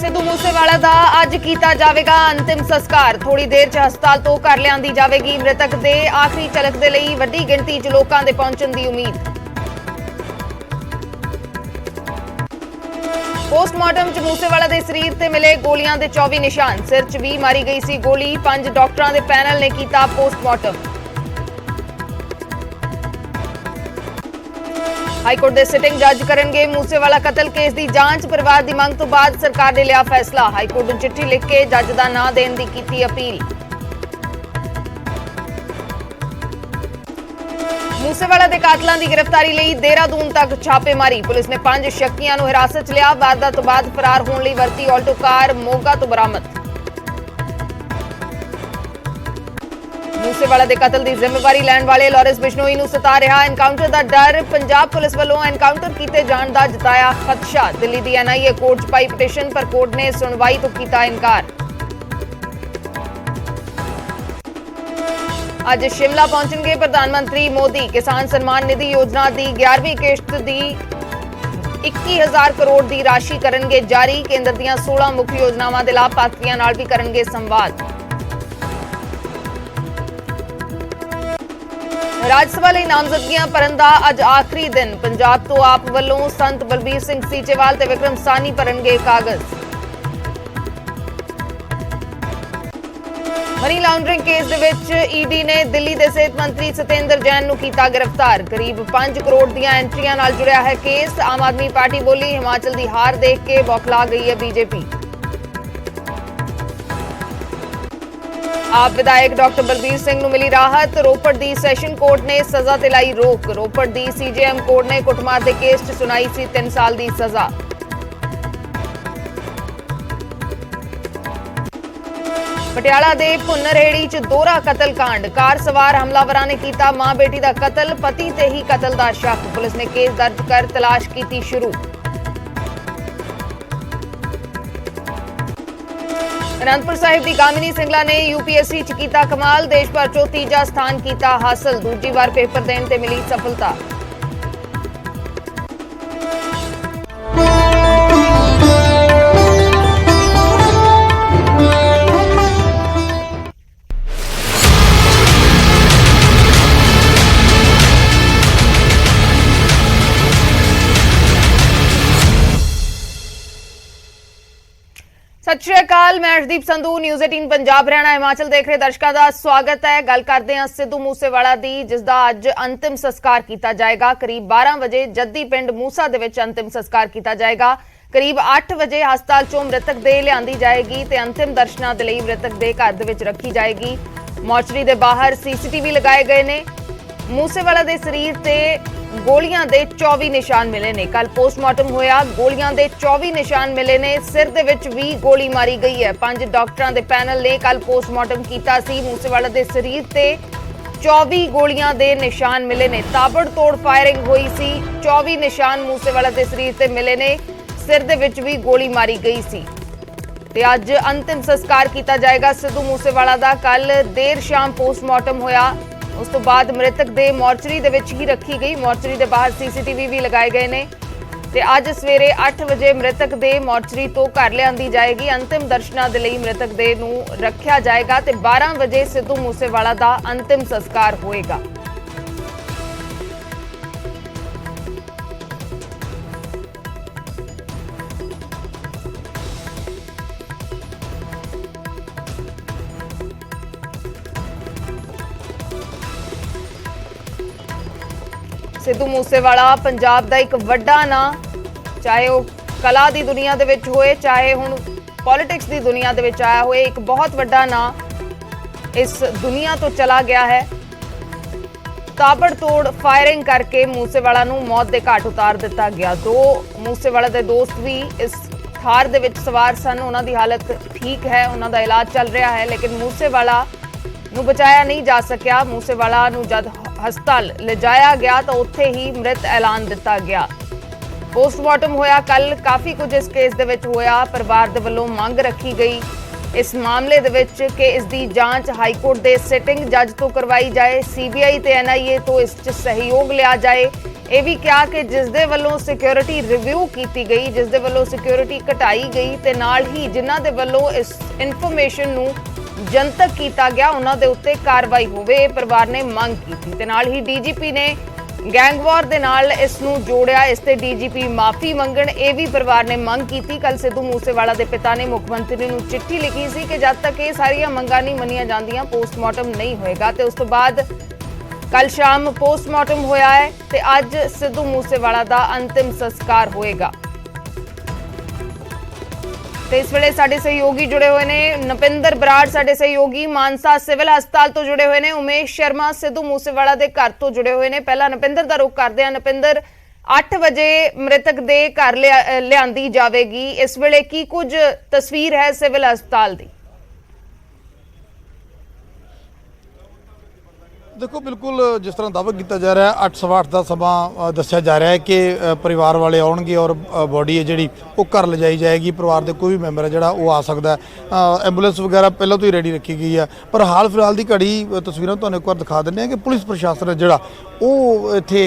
सिद्धू मूसेवाला दा अज कीता जावेगा अंतिम संस्कार। थोड़ी देर च हस्पताल तो घर लियांदी जावेगी। मृतक दे आखिरी झलक दे लई वड्डी गिणती च लोकां दे पहुंचण दी उम्मीद। पोस्टमार्टम च मूसेवाला दे शरीर ते मिले गोलियां दे 24 निशान। सिर च भी मारी गई सी गोली। 5 डॉक्टरां दे पैनल ने कीता पोस्टमार्टम। हाईकोर्ट के सिटिंग जज करेंगे मूसेवाला कतल केस की जांच। परिवार की मंग तो बाद सरकार ने लिया फैसला। हाईकोर्ट को चिट्ठी लिख के जज का नां देने की की अपील। मूसेवाला के कातलों की गिरफ्तारी लई देहरादून तक छापेमारी। पुलिस ने 5 शक्कियां नूं हिरासत च लिया। वारदात तो बाद फरार होने लई वरती ऑल्टो कार मोगा तो बरामद। मूसेवाला के कतल की जिम्मेवारी लैण वाले लॉरेंस बिश्नोई नूं सता रहा एनकाउंटर का डर। पंजाब पुलिस वालों एनकाउंटर किए जाने का जताया खदशा। दिल्ली की NIA कोर्ट च पाई पटिशन पर कोर्ट ने सुनवाई तो किया इनकार। अज शिमला पहुंचेंगे प्रधानमंत्री मोदी। किसान सम्मान निधि योजना की 11वीं किश्त की 21,000 करोड़ की राशि करेंगे जारी। केंद्र दीआं 16 मुख योजनावां दे लाभार्थियों नाल भी करेंगे संवाद। राजसभा ਲਈ नामजदगियां भरन ਦਾ ਅੱਜ ਆਖਰੀ ਦਿਨ। ਪੰਜਾਬ ਤੋਂ ਆਪ ਵੱਲੋਂ ਸੰਤ ਬਲਬੀਰ ਸਿੰਘ ਸੀਚੇਵਾਲ ਤੇ ਵਿਕਰਮ ਸਾਨੀ ਭਰਨਗੇ ਕਾਗਜ਼। ਮਨੀ ਲਾਂਡਰਿੰਗ ਕੇਸ ਦੇ ਵਿੱਚ ਈਡੀ ਨੇ ਦਿੱਲੀ ਦੇ ਸਿਹਤ ਮੰਤਰੀ ਸਤਿੰਦਰ ਜੈਨ ਨੂੰ ਕੀਤਾ ਗ੍ਰਿਫਤਾਰ। ਕਰੀਬ 5 ਕਰੋੜ ਦੀਆਂ ਐਂਟਰੀਆਂ ਨਾਲ ਜੁੜਿਆ ਹੈ ਕੇਸ। ਆਮ ਆਦਮੀ ਪਾਰਟੀ ਬੋਲੀ ਹਿਮਾਚਲ ਦੀ ਹਾਰ ਦੇਖ ਕੇ ਬੌਖਲਾ ਗਈ ਹੈ ਬੀਜੇਪੀ। आप विधायक डॉक्टर बलबीर सिंह नूं मिली राहत। रोपड़ दी सैशन कोर्ट ने सजा ते लाई रोक। रोपड़ दी CJM कोर्ट ने कुटमार दे केस च सुनाई सी 3 साल दी सजा। पटियाला दे भुन्नरहेड़ी च दोहरा कतल कांड। कार सवार हमलावरां ने कीता मां बेटी दा कतल। पति ते ही कतल दा शक। पुलिस ने केस दर्ज कर तलाश कीती शुरू। अनंदपुर साहिब की गामिनी सिंगला ने UPSC च कीता कमाल। देश भर चो तीजा स्थान कीता हासिल। दूजी बार पेपर देने ते मिली सफलता। सत श्री अकाल, मैं अर्शदीप संधू, न्यूज़ 18 पंजाब हरियाणा हिमाचल देख रहे दर्शकों का स्वागत है। गल करते हैं सिद्धू मूसेवाला दी, जिसका अज अंतिम संस्कार किया जाएगा। करीब 12 बजे जद्दी पिंड मूसा दे विच अंतिम संस्कार किया जाएगा। करीब 8 बजे हस्पताल चों मृतक देह लियांदी जाएगी ते अंतिम दर्शनां दे लई मृतक देह घर दे विच रखी जाएगी। मोर्चरी दे बाहर CCTV लगाए गए ने। मूसेवाला दे शरीर ते गोलियां दे 24 निशान मिले ने। कल पोस्टमार्टम होया, गोलियां दे 24 निशान मिले ने। सिर दे विच भी गोली मारी गई है। 5 डॉक्टरां दे पैनल ने कल पोस्टमार्टम कीता सी। मूसेवाला दे शरीर ते 24 गोलियां दे निशान मिले ने। ताबड़तोड़ फायरिंग हुई सी। 24 निशान मूसेवाला दे शरीर ते मिले ने। सिर दे विच भी गोली मारी गई सी। ते अज अंतिम संस्कार किया जाएगा सिद्धू मूसेवाला दा। कल देर शाम पोस्टमार्टम होया। उस तो बाद मृतक दे मोर्चरी दे विच ही रखी गई। मोर्चरी दे बाहर CCTV भी लगाए गए ने ते अज सवेरे 8 बजे मृतक दे मोर्चरी तो घर लियांदी जाएगी। अंतिम दर्शनां दे लई मृतक दे नूं रखिया जाएगा ते 12 बजे सिद्धू मूसेवाला दा अंतिम संस्कार होएगा। सिद्धू मूसेवाला पंजाब का एक वड्डा नां, चाहे वह कला की दुनिया दे विच होए, चाहे हुण पॉलिटिक्स की दुनिया दे विच आया होए, एक बहुत वड्डा नां इस दुनिया तो चला गया है। ताबड़तोड़ फायरिंग करके मूसेवाला नूं मौत के घाट उतार दिता गया। 2 मूसेवाला के दोस्त भी इस थार दे विच सवार सन। उन्हां दी हालत ठीक है, उन्हां दा इलाज चल रहा है, लेकिन मूसेवाला नूं बचाया नहीं जा सकिया। मूसेवाला नूं जद हस्पताल ले जाया गया तो उत्थे ही मृत ऐलान दिता गया। पोस्टमार्टम होया कल। काफ़ी कुछ इस केस दे विच होया। परिवार दे वल्लों मंग रखी गई इस मामले दे विच कि इसकी जांच हाईकोर्ट के सिटिंग जज तो करवाई जाए। CBI ते NIA तो इस सहयोग लिया जाए। ਇਹ ਵੀ ਕਿਹਾ ਕਿ ਜਿਸ ਦੇ ਵੱਲੋਂ ਸਿਕਿਉਰਿਟੀ ਰਿਵਿਊ ਕੀਤੀ ਗਈ, ਜਿਸ ਦੇ ਵੱਲੋਂ ਸਿਕਿਉਰਿਟੀ ਘਟਾਈ ਗਈ ਤੇ ਨਾਲ ਹੀ ਜਿਨ੍ਹਾਂ ਦੇ ਵੱਲੋਂ ਇਸ ਇਨਫੋਰਮੇਸ਼ਨ ਨੂੰ ਜਨਤਕ ਕੀਤਾ ਗਿਆ ਉਹਨਾਂ ਦੇ ਉੱਤੇ ਕਾਰਵਾਈ ਹੋਵੇ, ਇਹ ਪਰਿਵਾਰ ਨੇ ਮੰਗ ਕੀਤੀ। ਤੇ ਨਾਲ ਹੀ ਡੀਜੀਪੀ ਨੇ ਗੈਂਗਵਾਰ ਦੇ ਨਾਲ ਇਸ ਨੂੰ ਜੋੜਿਆ, ਇਸ ਤੇ ਡੀਜੀਪੀ ਮਾਫੀ ਮੰਗਣ, ਇਹ ਵੀ ਪਰਿਵਾਰ ਨੇ ਮੰਗ ਕੀਤੀ। ਕੱਲ ਸਿੱਧੂ ਮੂਸੇਵਾਲਾ ਦੇ ਪਿਤਾ ਨੇ ਮੁੱਖ ਮੰਤਰੀ ਨੂੰ ਚਿੱਠੀ ਲਿਖੀ ਸੀ ਕਿ ਜਦ ਤੱਕ ਇਹ ਸਾਰੀਆਂ ਮੰਗਾਂ ਨਹੀਂ ਮੰਨੀਆਂ ਜਾਂਦੀਆਂ ਪੋਸਟਮਾਰਟਮ ਨਹੀਂ ਹੋਏਗਾ। ਤੇ ਉਸ ਤੋਂ ਬਾਅਦ ਕੱਲ ਸ਼ਾਮ ਪੋਸਟਮਾਰਟਮ ਹੋਇਆ ਹੈ ਤੇ ਅੱਜ ਸਿੱਧੂ ਮੂਸੇਵਾਲਾ ਦਾ ਅੰਤਿਮ ਸੰਸਕਾਰ ਹੋਏਗਾ। ਤੇ ਇਸ ਵੇਲੇ ਸਾਡੇ ਸਹਿਯੋਗੀ ਜੁੜੇ ਹੋਏ ਨੇ, ਨਪਿੰਦਰ ਬਰਾੜ ਸਾਡੇ ਸਹਿਯੋਗੀ ਮਾਨਸਾ ਸਿਵਲ ਹਸਪਤਾਲ ਤੋਂ ਜੁੜੇ ਹੋਏ ਨੇ, ਉਮੇਸ਼ ਸ਼ਰਮਾ ਸਿੱਧੂ ਮੂਸੇਵਾਲਾ ਦੇ ਘਰ ਤੋਂ ਜੁੜੇ ਹੋਏ ਨੇ। ਪਹਿਲਾਂ ਨਪਿੰਦਰ ਦਾ ਰੁਖ ਕਰਦੇ ਹਾਂ। ਨਪਿੰਦਰ, 8 ਵਜੇ ਮ੍ਰਿਤਕ ਦੇ ਘਰ ਲਿਆਂਦੀ ਜਾਵੇਗੀ, ਇਸ ਵੇਲੇ ਕੀ ਕੁਝ ਤਸਵੀਰ ਹੈ ਸਿਵਲ ਹਸਪਤਾਲ ਦੀ? देखो बिल्कुल जिस तरह दावा किया जा रहा है 8:08 का समा दस्या जा रहा है कि परिवार वाले आउणगे और बॉडी है जी घर ले जाई जाएगी। परिवार के कोई भी मैंबर है जोड़ा वो आ सकता है। एंबूलेंस वगैरह पहले तो ही रेडी रखी गई है, पर हाल फिलहाल की घड़ी तस्वीरें तुहानूं एक बार दिखा दें कि पुलिस प्रशासन है जोड़ा वो इत्थे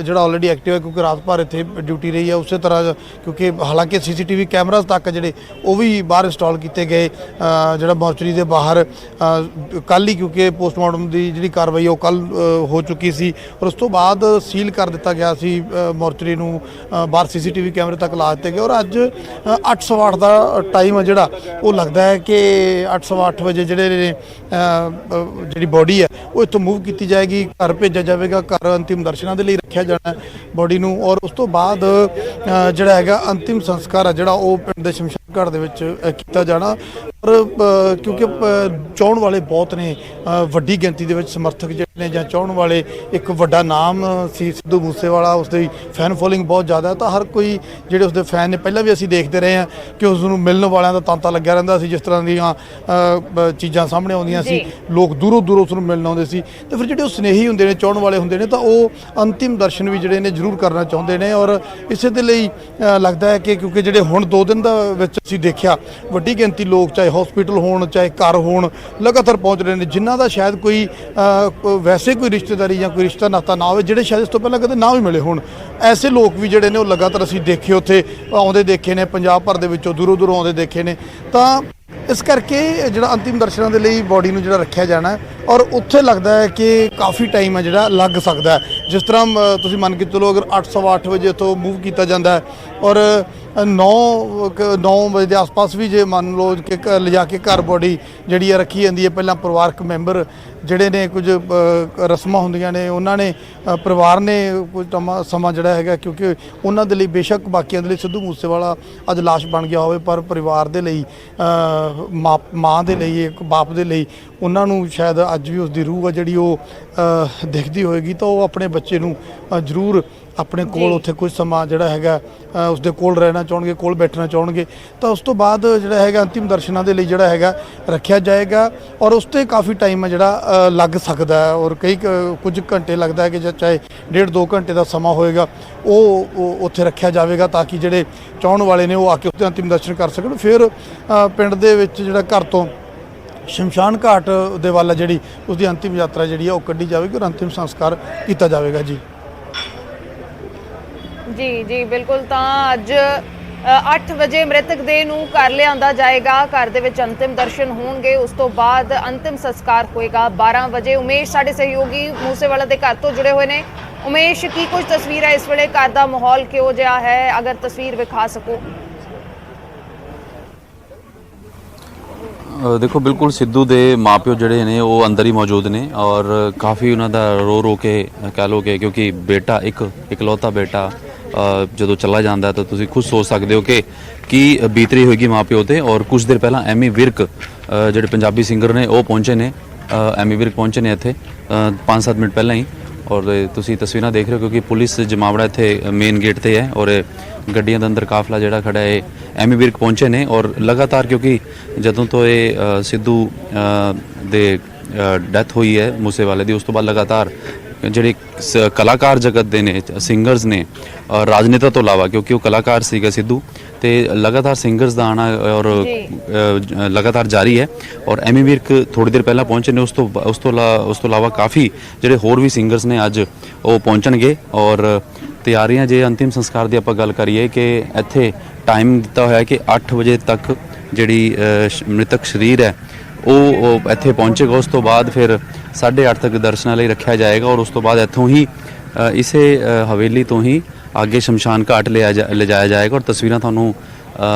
जोड़ा ऑलरेडी एक्टिव है, क्योंकि रात भर इत्थे ड्यूटी रही है। उस तरह क्योंकि हालांकि CCTV कैमराज तक जोड़े वो भी बाहर इंस्टॉल किए गए, जोड़ा मॉर्चरी के बाहर कल ही क्योंकि पोस्टमार्टम की जी कार्रवाई वो कल हो चुकी सी और उस तो बाद सील कर दिता गया सी मॉर्चरी नूं, बाहर CCTV कैमरे तक ला दिते गए। और अज 8:08 का टाइम है जोड़ा वो लगता है कि 8:08 बजे जी बॉडी है वो इतों मूव की जाएगी, घर भेजा जाएगा, घर अंतिम दर्शनों के लिए रखा जाना बॉडी नूं। और उस तो बाद जोड़ा है अंतिम संस्कार है जोड़ा वो पिंड दे शमशान घाट दे विच कीता जाना। और क्योंकि चाहण वाले बहुत ने, वड्डी गिनती दे विच समर्थक जिहड़े ने जां चाहण वाले, एक वड्डा नाम सी सिद्धू मूसेवाला, उसकी फैन फॉलोइंग बहुत ज़्यादा है। तो हर कोई जिहड़े उसके फैन ने पहले भी असीं देखते रहे हैं कि उसनूं मिलण वालिआं दा तांता लग्या रहिंदा सी, जिस तरह दीआं चीज़ां सामने आउंदियां सी, लोग दूरों दूरों उसनूं मिलण आउंदे सी। तो फिर जिहड़े स्नेही हुंदे ने, चाहण वाले हुंदे ने, तो वो अंतिम दर्शन भी जिहड़े ने जरूर करना चाहुंदे ने। और इसे दे लई लगदा है कि क्योंकि जिहड़े हुण 2 दिन दा विच असीं देखिआ वड्डी गिनती लोग चाहे हॉस्पिटल होण चाहे घर होण लगातार पहुँच रहे हैं, जिन्हां दा शायद कोई वैसे कोई रिश्तेदारी या कोई रिश्ता नाता ना हो, जिहड़े शायद इस तो पहले कदे ना भी मिले होण, ऐसे लोग भी जिहड़े ने वो लगातार असीं देखे उत्थे आउंदे देखे ने, पंजाब भर दे विचों दूरों दूरों आउंदे देखे ने। तां इस करके जिहड़ा अंतिम दर्शनां दे लई बॉडी नूं जिहड़ा रखिया जाना है और उत्थे लगदा है कि काफ़ी टाइम है जिहड़ा लग सकदा है। जिस तरह तुसीं मन के चलो अगर 8:15 बजे तो मूव किया जाता है और 9 बजे के आस पास भी जे मान लो कि लिजा के घर बॉडी जिहड़ी है रखी जाती है, पहला परिवारक मैंबर जिहड़े ने कुछ रस्मां हुंदियां ने उन्होंने परिवार ने कुछ समा जिहड़ा हैगा, क्योंकि उन्हां दे लई बेशक बाकियां दे लई सिद्धू मूसेवाला अज लाश बन गया होवे, पर परिवार दे लई माँ दे लई एक बाप दे लई उन्हां नूं शायद अज भी उसकी रूह है जिहड़ी वो दिखदी होएगी। तो वो अपने बच्चे नूं जरूर अपने कोल उत्थे कुछ समा जिहड़ा हैगा उसदे कोल रहना चाहणगे, कोल बैठना चाहणगे। तो उस तो बाद जिहड़ा हैगा अंतिम दर्शनां दे लई जिहड़ा हैगा रखिया जाएगा और उस ते काफ़ी टाइम है जिहड़ा लग सकदा है और कई कुछ घंटे लगदा है कि चाहे 1.5-2 घंटे का समा होएगा वो उत्थे रखिया जाएगा, ताकि जिहड़े चाहण वाले ने वो आके उत्ते अंतिम दर्शन कर सकण। फिर पिंड दे विच जिहड़ा घर तो शमशान घाट दे वाला जिहड़ी उसकी अंतिम यात्रा जिहड़ी है वो कड्ढी जाएगी और अंतिम संस्कार किया जाएगा। जी जी जी बिल्कुल। तो अज 8 वजे मृतक देह नूं घर लिआंदा जाएगा, घर दे विच अंतिम दर्शन होणगे, उस तो बाद अंतिम संस्कार होएगा 12 वजे। उमेश साडे सहयोगी मूसेवाला दे घर तो जुड़े हुए ने। उमेश की कुछ तस्वीर है इस वेले, घर दा माहौल किहो जिहा है, अगर तस्वीर विखा सको। देखो बिल्कुल सिद्धू दे माँ प्यो जिहड़े ने वो अंदर ही मौजूद ने और काफ़ी उन्हां दा रो रो के कह लो कि क्योंकि बेटा एक इकलौता बेटा ਜਦੋਂ चला जाता है तो तुसीं खुद सोच सकते हो कि की बीतरी होगी माँ प्यो ते। और कुछ देर पहला एमी विर्क जिहड़े पंजाबी सिंगर ने वो पहुंचे ने, एमी विर्क पहुंचे ने इत्थे 5-7 मिनट पहला ही। और तुसीं तस्वीरां देख रहे हो क्योंकि पुलिस जमावड़ा इत्थे मेन गेट ते है और गड्डियां दे अंदर काफला जिहड़ा खड़ा है एमी विर्क पहुंचे ने। और लगातार क्योंकि जदों तो ये सिद्धू दे डैथ हुई है मूसेवाले दी, उस तो बाद लगातार ਜਿਹੜੇ ਕਲਾਕਾਰ ਜਗਤ ਦੇ ਨੇ, ਸਿੰਗਰਸ ਨੇ, ਰਾਜਨੇਤਾ ਤੋਂ ਇਲਾਵਾ, ਕਿਉਂਕਿ ਉਹ ਕਲਾਕਾਰ ਸੀਗਾ ਸਿੱਧੂ, ਤੇ ਲਗਾਤਾਰ ਸਿੰਗਰਸ ਦਾ ਆਉਣਾ ਔਰ ਲਗਾਤਾਰ ਜਾਰੀ ਹੈ। ਔਰ ਐਮੀ ਵਿਰਕ ਥੋੜੀ ਦੇਰ ਪਹਿਲਾਂ ਪਹੁੰਚੇ ਨੇ। ਉਸ ਤੋਂ ਇਲਾਵਾ ਕਾਫੀ ਜਿਹੜੇ ਹੋਰ ਵੀ ਸਿੰਗਰਸ ਨੇ ਅੱਜ ਉਹ ਪਹੁੰਚਣਗੇ। ਔਰ ਤਿਆਰੀਆਂ, ਜੇ ਅੰਤਿਮ ਸੰਸਕਾਰ ਦੀ ਆਪਾਂ ਗੱਲ ਕਰੀਏ, ਕਿ ਇੱਥੇ ਟਾਈਮ ਦਿੱਤਾ ਹੋਇਆ ਕਿ 8 ਵਜੇ ਤੱਕ ਜਿਹੜੀ ਮ੍ਰਿਤਕ ਸਰੀਰ ਹੈ ਉਹ ਇੱਥੇ ਪਹੁੰਚੇਗਾ। ਉਸ ਤੋਂ ਬਾਅਦ ਫਿਰ 8:30 ਤੱਕ ਦਰਸ਼ਨਾਂ ਲਈ ਰੱਖਿਆ ਜਾਏਗਾ। ਔਰ ਉਸ ਤੋਂ ਬਾਅਦ ਇੱਥੋਂ ਹੀ ਇਸੇ ਹਵੇਲੀ ਤੋਂ ਹੀ ਅੱਗੇ ਸ਼ਮਸ਼ਾਨ ਘਾਟ ਲਿਜਾਇਆ ਜਾਏਗਾ। ਔਰ ਤਸਵੀਰਾਂ ਤੁਹਾਨੂੰ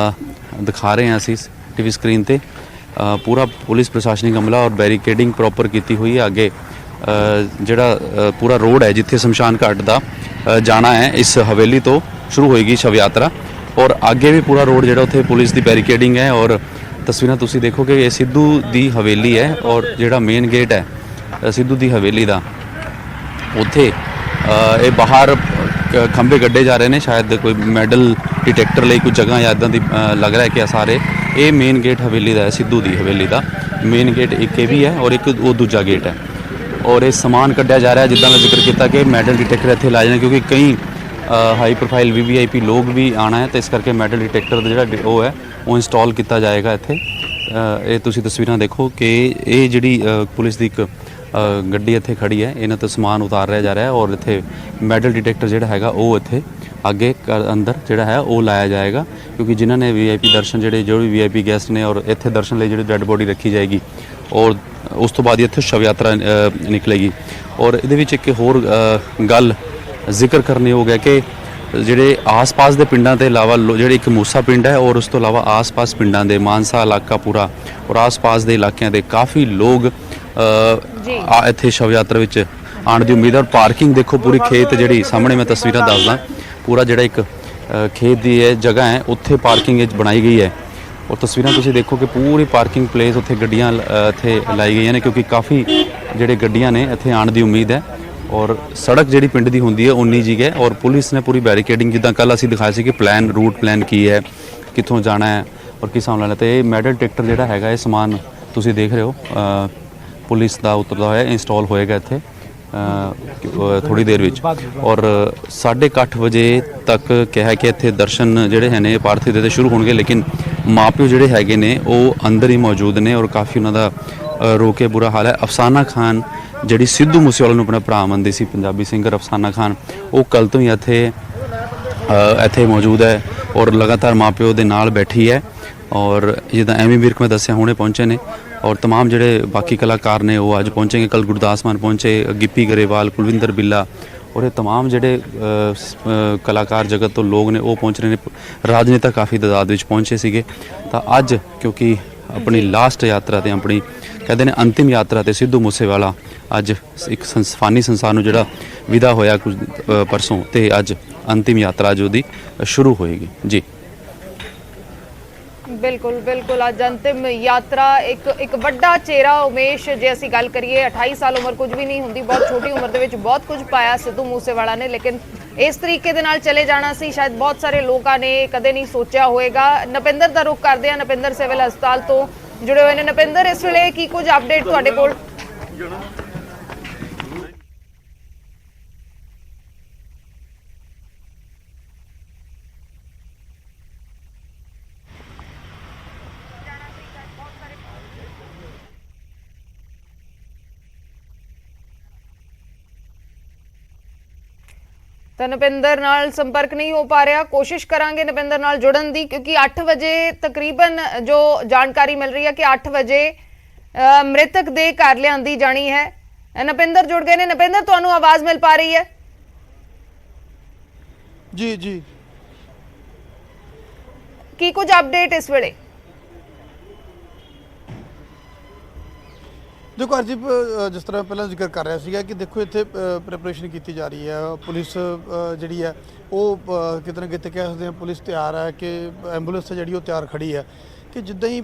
ਦਿਖਾ ਰਹੇ ਹਾਂ ਅਸੀਂ ਟੀਵੀ ਸਕਰੀਨ ਤੇ। ਪੂਰਾ ਪੁਲਿਸ ਪ੍ਰਸ਼ਾਸਨਿਕ ਅਮਲਾ ਔਰ ਬੈਰੀਕੇਡਿੰਗ ਪ੍ਰੋਪਰ ਕੀਤੀ ਹੋਈ ਹੈ। ਅੱਗੇ ਜਿਹੜਾ ਪੂਰਾ ਰੋਡ ਹੈ ਜਿੱਥੇ ਸ਼ਮਸ਼ਾਨ ਘਾਟ ਦਾ ਜਾਣਾ ਹੈ, ਇਸ ਹਵੇਲੀ ਤੋਂ ਸ਼ੁਰੂ ਹੋਏਗੀ ਸ਼ਵ ਯਾਤਰਾ। ਔਰ ਅੱਗੇ ਵੀ ਪੂਰਾ ਰੋਡ ਜਿਹੜਾ ਉੱਥੇ ਪੁਲਿਸ ਦੀ ਬੈਰੀਕੇਡਿੰਗ ਹੈ। ਔਰ ਤਸਵੀਰਾਂ ਤੁਸੀਂ ਦੇਖੋਗੇ, ਇਹ ਸਿੱਧੂ ਦੀ ਹਵੇਲੀ ਹੈ। ਔਰ ਜਿਹੜਾ ਮੇਨ ਗੇਟ ਹੈ ਸਿੱਧੂ ਦੀ ਹਵੇਲੀ ਦਾ, ਉੱਥੇ ਇਹ ਬਾਹਰ ਖੰਭੇ ਗੱਡੇ ਜਾ ਰਹੇ ਨੇ, ਸ਼ਾਇਦ ਕੋਈ ਮੈਡਲ ਡਿਟੈਕਟਰ ਲਈ ਕੋਈ ਜਗ੍ਹਾ ਜਾਂ ਇੱਦਾਂ ਦੀ ਲੱਗ ਰਿਹਾ ਕਿ ਸਾਰੇ। ਇਹ ਮੇਨ ਗੇਟ ਹਵੇਲੀ ਦਾ ਹੈ, ਸਿੱਧੂ ਦੀ ਹਵੇਲੀ ਦਾ ਮੇਨ ਗੇਟ ਇੱਕ ਇਹ ਵੀ ਹੈ ਔਰ ਇੱਕ ਉਹ ਦੂਜਾ ਗੇਟ ਹੈ। ਔਰ ਇਹ ਸਮਾਨ ਕੱਢਿਆ ਜਾ ਰਿਹਾ, ਜਿੱਦਾਂ ਮੈਂ ਜ਼ਿਕਰ ਕੀਤਾ ਕਿ ਮੈਡਲ ਡਿਟੈਕਟਰ ਇੱਥੇ ਲਾਏ ਜਾਣੇ, ਕਿਉਂਕਿ ਕਈ ਹਾਈ ਪ੍ਰੋਫਾਈਲ VVIP ਲੋਕ ਵੀ ਆਉਣਾ ਹੈ, ਤੇ ਇਸ ਕਰਕੇ ਮੈਟਲ ਡਿਟੈਕਟਰ ਦਾ ਜਿਹੜਾ ਉਹ ਹੈ ਉਹ ਇੰਸਟਾਲ ਕੀਤਾ ਜਾਏਗਾ ਇੱਥੇ। ਇਹ ਤੁਸੀਂ ਤਸਵੀਰਾਂ ਦੇਖੋ ਕਿ ਇਹ ਜਿਹੜੀ ਪੁਲਿਸ ਦੀ ਇੱਕ ਗੱਡੀ ਇੱਥੇ ਖੜੀ ਹੈ, ਇਹਨਾਂ ਤੋਂ ਸਮਾਨ ਉਤਾਰ ਰਿਹਾ ਜਾ ਰਿਹਾ ਹੈ। ਔਰ ਇੱਥੇ ਮੈਟਲ ਡਿਟੈਕਟਰ ਜਿਹੜਾ ਹੈਗਾ ਉਹ ਇੱਥੇ ਅੱਗੇ ਅੰਦਰ ਜਿਹੜਾ ਹੈ ਉਹ ਲਾਇਆ ਜਾਏਗਾ, ਕਿਉਂਕਿ ਜਿਨ੍ਹਾਂ ਨੇ VIP ਦਰਸ਼ਨ ਜੋ ਵੀ VIP ਗੈਸਟ ਨੇ, ਔਰ ਇੱਥੇ ਦਰਸ਼ਨ ਲਈ ਜਿਹੜੀ ਡੈੱਡ ਬੋਡੀ ਰੱਖੀ ਜਾਏਗੀ। ਔਰ ਉਸ ਤੋਂ ਬਾਅਦ ਇੱਥੇ ਸ਼ਵ ਯਾਤਰਾ ਨਿਕਲੇਗੀ। ਔਰ ਇਹਦੇ ਵਿੱਚ ਇੱਕ ਹੋਰ ਗੱਲ ਜ਼ਿਕਰ ਕਰਨੀ ਹੋ ਗਿਆ ਕਿ ਜਿਹੜੇ ਆਸ-ਪਾਸ ਦੇ ਪਿੰਡਾਂ ਦੇ ਇਲਾਵਾ ਜਿਹੜੇ ਇੱਕ ਮੂਸਾ ਪਿੰਡ ਹੈ, ਔਰ ਉਸ ਤੋਂ ਇਲਾਵਾ ਆਸ-ਪਾਸ ਪਿੰਡਾਂ ਦੇ ਮਾਨਸਾ ਇਲਾਕਾ ਪੂਰਾ ਔਰ ਆਸ-ਪਾਸ ਦੇ ਇਲਾਕਿਆਂ ਦੇ ਕਾਫੀ ਲੋਕ ਇੱਥੇ ਸ਼ਵ ਯਾਤਰਾ ਵਿੱਚ ਆਉਣ ਦੀ ਉਮੀਦ ਹੈ। ਔਰ ਪਾਰਕਿੰਗ ਦੇਖੋ, ਪੂਰੀ ਖੇਤ ਜਿਹੜੀ ਸਾਹਮਣੇ ਮੈਂ ਤਸਵੀਰਾਂ ਦੱਸਦਾ, ਪੂਰਾ ਜਿਹੜਾ ਇੱਕ ਖੇਤ ਦੀ ਇਹ ਜਗ੍ਹਾ ਹੈ ਉੱਥੇ ਪਾਰਕਿੰਗ ਬਣਾਈ ਗਈ ਹੈ। ਔਰ ਤਸਵੀਰਾਂ ਤੁਸੀਂ ਦੇਖੋ ਕਿ ਪੂਰੀ ਪਾਰਕਿੰਗ ਪਲੇਸ ਉੱਥੇ ਗੱਡੀਆਂ ਇੱਥੇ ਲਾਈ ਗਈਆਂ ਨੇ, ਕਿਉਂਕਿ ਕਾਫੀ ਜਿਹੜੇ ਗੱਡੀਆਂ ਨੇ ਇੱਥੇ ਆਉਣ ਦੀ ਉਮੀਦ ਹੈ। ਔਰ ਸੜਕ ਜਿਹੜੀ ਪਿੰਡ ਦੀ ਹੁੰਦੀ ਹੈ ਉਨੀ ਜੀ ਹੈ। ਔਰ ਪੁਲਿਸ ਨੇ ਪੂਰੀ ਬੈਰੀਕੇਡਿੰਗ, ਜਿੱਦਾਂ ਕੱਲ ਅਸੀਂ ਦਿਖਾਇਆ ਸੀ ਕਿ ਰੂਟ ਪਲਾਨ ਕੀ ਹੈ, ਕਿੱਥੋਂ ਜਾਣਾ ਹੈ ਔਰ ਕਿਸ ਹਿਸਾਬ ਨਾਲ। ਤੇ ਇਹ ਮੈਟਲ ਡਿਟੈਕਟਰ ਜਿਹੜਾ ਹੈਗਾ, ਇਹ ਸਮਾਨ ਤੁਸੀਂ ਦੇਖ ਰਹੇ ਹੋ ਪੁਲਿਸ ਦਾ ਉਤਰਦਾ ਹੋਇਆ ਇੰਸਟਾਲ ਹੋਏਗਾ ਇੱਥੇ ਥੋੜੀ ਦੇਰ ਵਿੱਚ। ਔਰ 8:30 ਵਜੇ ਤੱਕ ਕਿਹਾ ਕਿ ਇੱਥੇ ਦਰਸ਼ਨ ਜਿਹੜੇ ਹੈ ਨੇ ਪਾਰਥਿਵ ਦੇ ਸ਼ੁਰੂ ਹੋਣਗੇ, ਲੇਕਿਨ ਮਾਪਿਓ ਜਿਹੜੇ ਹੈਗੇ ਨੇ ਉਹ ਅੰਦਰ ਹੀ ਮੌਜੂਦ ਨੇ ਔਰ ਕਾਫੀ ਉਹਨਾਂ ਦਾ ਰੋ ਕੇ ਬੁਰਾ ਹਾਲ ਹੈ। ਅਫਸਾਨਾ ਖਾਨ ਜਿਹੜੀ ਸਿੱਧੂ ਮੂਸੇਵਾਲੇ ਨੂੰ ਆਪਣਾ ਭਰਾ ਮੰਨਦੀ ਸੀ, ਪੰਜਾਬੀ ਸਿੰਗਰ ਅਫਸਾਨਾ ਖਾਨ, ਉਹ ਕੱਲ ਤੋਂ ਹੀ ਇੱਥੇ ਮੌਜੂਦ ਹੈ ਔਰ ਲਗਾਤਾਰ ਮਾਪਿਓ ਦੇ ਨਾਲ ਬੈਠੀ ਹੈ। ਔਰ ਜਿੱਦਾਂ ਐਮੀ ਵਿਰਕ ਮੈਂ ਦੱਸਿਆ ਹੁਣੇ ਪਹੁੰਚੇ ਨੇ, ਔਰ तमाम ਜਿਹੜੇ ਬਾਕੀ ਕਲਾਕਾਰ ਨੇ ਉਹ ਅੱਜ ਪਹੁੰਚेंगे। ਕੱਲ ਗੁਰਦਾਸ ਮਾਨ ਪਹੁੰਚੇ, ਗਿੱਪੀ ਗਰੇਵਾਲ, ਕੁਲਵਿੰਦਰ ਬਿੱਲਾ, ਔਰ ਇਹ तमाम ਜਿਹੜੇ ਕਲਾਕਾਰ ਜਗਤ ਤੋਂ ਲੋਕ ਨੇ ਉਹ ਪਹੁੰਚ ਰਹੇ ਨੇ। ਰਾਜਨੇਤਾ ਕਾਫੀ ਤਾਦਾਦ ਵਿੱਚ ਪਹੁੰਚੇ ਸੀਗੇ। ਤਾਂ ਅੱਜ ਕਿਉਂਕਿ ਆਪਣੀ ਲਾਸਟ ਯਾਤਰਾ ਤੇ ਆਪਣੀ ਕਹਿੰਦੇ ਨੇ ਅੰਤਿਮ ਯਾਤਰਾ ਤੇ ਸਿੱਧੂ ਮੂਸੇਵਾਲਾ ਅੱਜ ਇੱਕ ਫਾਨੀ ਸੰਸਾਰ ਨੂੰ ਜਿਹੜਾ ਵਿਦਾ ਹੋਇਆ ਕੁਝ ਪਰਸੋਂ, ਤੇ ਅੱਜ ਅੰਤਿਮ ਯਾਤਰਾ ਜੋ ਦੀ ਸ਼ੁਰੂ ਹੋਏਗੀ। ਜੀ ਬਿਲकुल ਅੱਜ ਅੰਤਿਮ ਯਾਤਰਾ ਇੱਕ ਵੱਡਾ ਚਿਹਰਾ ਉਮੇਸ਼, ਜੇ ਅਸੀਂ ਗੱਲ ਕਰੀਏ 28 ਸਾਲ ਉਮਰ ਕੁਝ ਵੀ ਨਹੀਂ ਹੁੰਦੀ, ਬਹੁਤ ਛੋਟੀ ਉਮਰ ਦੇ ਵਿੱਚ ਬਹੁਤ ਕੁਝ ਪਾਇਆ ਸਿੱਧੂ ਮੂਸੇਵਾਲਾ ਨੇ, ਲੇਕਿਨ ਇਸ ਤਰੀਕੇ ਦੇ ਨਾਲ ਚਲੇ ਜਾਣਾ ਸੀ ਸ਼ਾਇਦ ਬਹੁਤ ਸਾਰੇ ਲੋਕਾਂ ਨੇ ਕਦੇ ਨਹੀਂ ਸੋਚਿਆ ਹੋਵੇਗਾ। ਨਪਿੰਦਰ ਦਾ ਰੁਖ ਕਰਦੇ ਆ, ਨਪਿੰਦਰ ਸਿਵਲ ਹਸਪਤਾਲ ਤੋਂ ਜੁੜੇ ਹੋਏ ਨੇ। ਨਪਿੰਦਰ, ਇਸ ਵੇਲੇ ਕੀ ਕੁਝ ਅਪਡੇਟ ਤੁਹਾਡੇ ਕੋਲ? ਤਾਂ ਨਪਿੰਦਰ ਨਾਲ ਸੰਪਰਕ ਨਹੀਂ ਹੋ ਪਾ ਰਿਹਾ, ਕੋਸ਼ਿਸ਼ ਕਰਾਂਗੇ ਨਪਿੰਦਰ ਨਾਲ ਜੁੜਨ ਦੀ, ਕਿਉਂਕਿ 8 ਵਜੇ ਤਕਰੀਬਨ ਜੋ ਜਾਣਕਾਰੀ ਮਿਲ ਰਹੀ ਹੈ ਕਿ 8 ਵਜੇ ਮ੍ਰਿਤਕ ਦੇ ਘਰ ਲਿਆਂਦੀ ਜਾਣੀ ਹੈ। ਨਪਿੰਦਰ ਜੁੜ ਗਏ ਨੇ। ਨਪਿੰਦਰ, ਤੁਹਾਨੂੰ ਆਵਾਜ਼ ਮਿਲ ਪਾ ਰਹੀ ਹੈ? ਜੀ ਕੀ ਕੁਝ ਅਪਡੇਟ ਇਸ ਵੇਲੇ? ਦੇਖੋ ਹਰਜੀਤ, ਜਿਸ ਤਰ੍ਹਾਂ ਪਹਿਲਾਂ ਜ਼ਿਕਰ ਕਰ ਰਿਹਾ ਸੀਗਾ ਕਿ ਦੇਖੋ ਇੱਥੇ ਪ੍ਰੈਪਰੇਸ਼ਨ ਕੀਤੀ ਜਾ ਰਹੀ ਹੈ। ਪੁਲਿਸ ਜਿਹੜੀ ਹੈ ਉਹ ਕਿਤੇ ਨਾ ਕਿਤੇ ਕਹਿ ਸਕਦੇ ਹਾਂ ਪੁਲਿਸ ਤਿਆਰ ਹੈ ਕਿ ਐਂਬੂਲੈਂਸ ਜਿਹੜੀ ਉਹ ਤਿਆਰ ਖੜੀ ਹੈ ਕਿ ਜਿੱਦਾਂ ਹੀ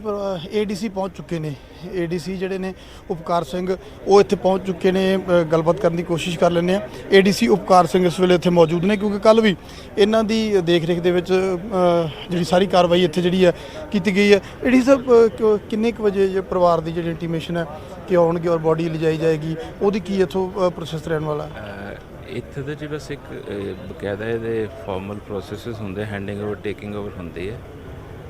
ਏਡੀਸੀ ਪਹੁੰਚ ਚੁੱਕੇ ਨੇ, ਏਡੀਸੀ ਜਿਹੜੇ ਨੇ ਉਪਕਾਰ ਸਿੰਘ ਉਹ ਇੱਥੇ ਪਹੁੰਚ ਚੁੱਕੇ ਨੇ। ਗੱਲਬਾਤ ਕਰਨ ਦੀ ਕੋਸ਼ਿਸ਼ ਕਰ ਲੈਂਦੇ ਆ। ਏਡੀਸੀ ਉਪਕਾਰ ਸਿੰਘ ਇਸ ਵੇਲੇ ਇੱਥੇ ਮੌਜੂਦ ਨੇ ਕਿਉਂਕਿ ਕੱਲ ਵੀ ਇਹਨਾਂ ਦੀ ਦੇਖ ਰੇਖ ਦੇ ਵਿੱਚ ਜਿਹੜੀ ਸਾਰੀ ਕਾਰਵਾਈ ਇੱਥੇ ਜਿਹੜੀ ਹੈ ਕੀਤੀ ਗਈ ਹੈ। ਏਡੀ ਸਾਹਿਬ ਕਿੰਨੇ ਕੁ ਵਜੇ ਜੇ ਪਰਿਵਾਰ ਦੀ ਜਿਹੜੀ ਇੰਟੀਮੇਸ਼ਨ ਹੈ ਕਿ ਆਉਣਗੇ ਔਰ ਬੋਡੀ ਲਿਜਾਈ ਜਾਏਗੀ, ਉਹਦੀ ਕੀ ਇੱਥੋਂ ਪ੍ਰੋਸੈਸ ਰਹਿਣ ਵਾਲਾ ਹੈ? ਇੱਥੇ ਤਾਂ ਜੀ ਬਸ ਇੱਕ ਬਕਾਇਦਾ ਇਹਦੇ ਫਾਰਮਲ ਪ੍ਰੋਸੈਸਿਸ ਹੁੰਦੇ, ਹੈਂਡਿੰਗ ਓਵਰ ਟੇਕਿੰਗ ਓਵਰ ਹੁੰਦੀ ਹੈ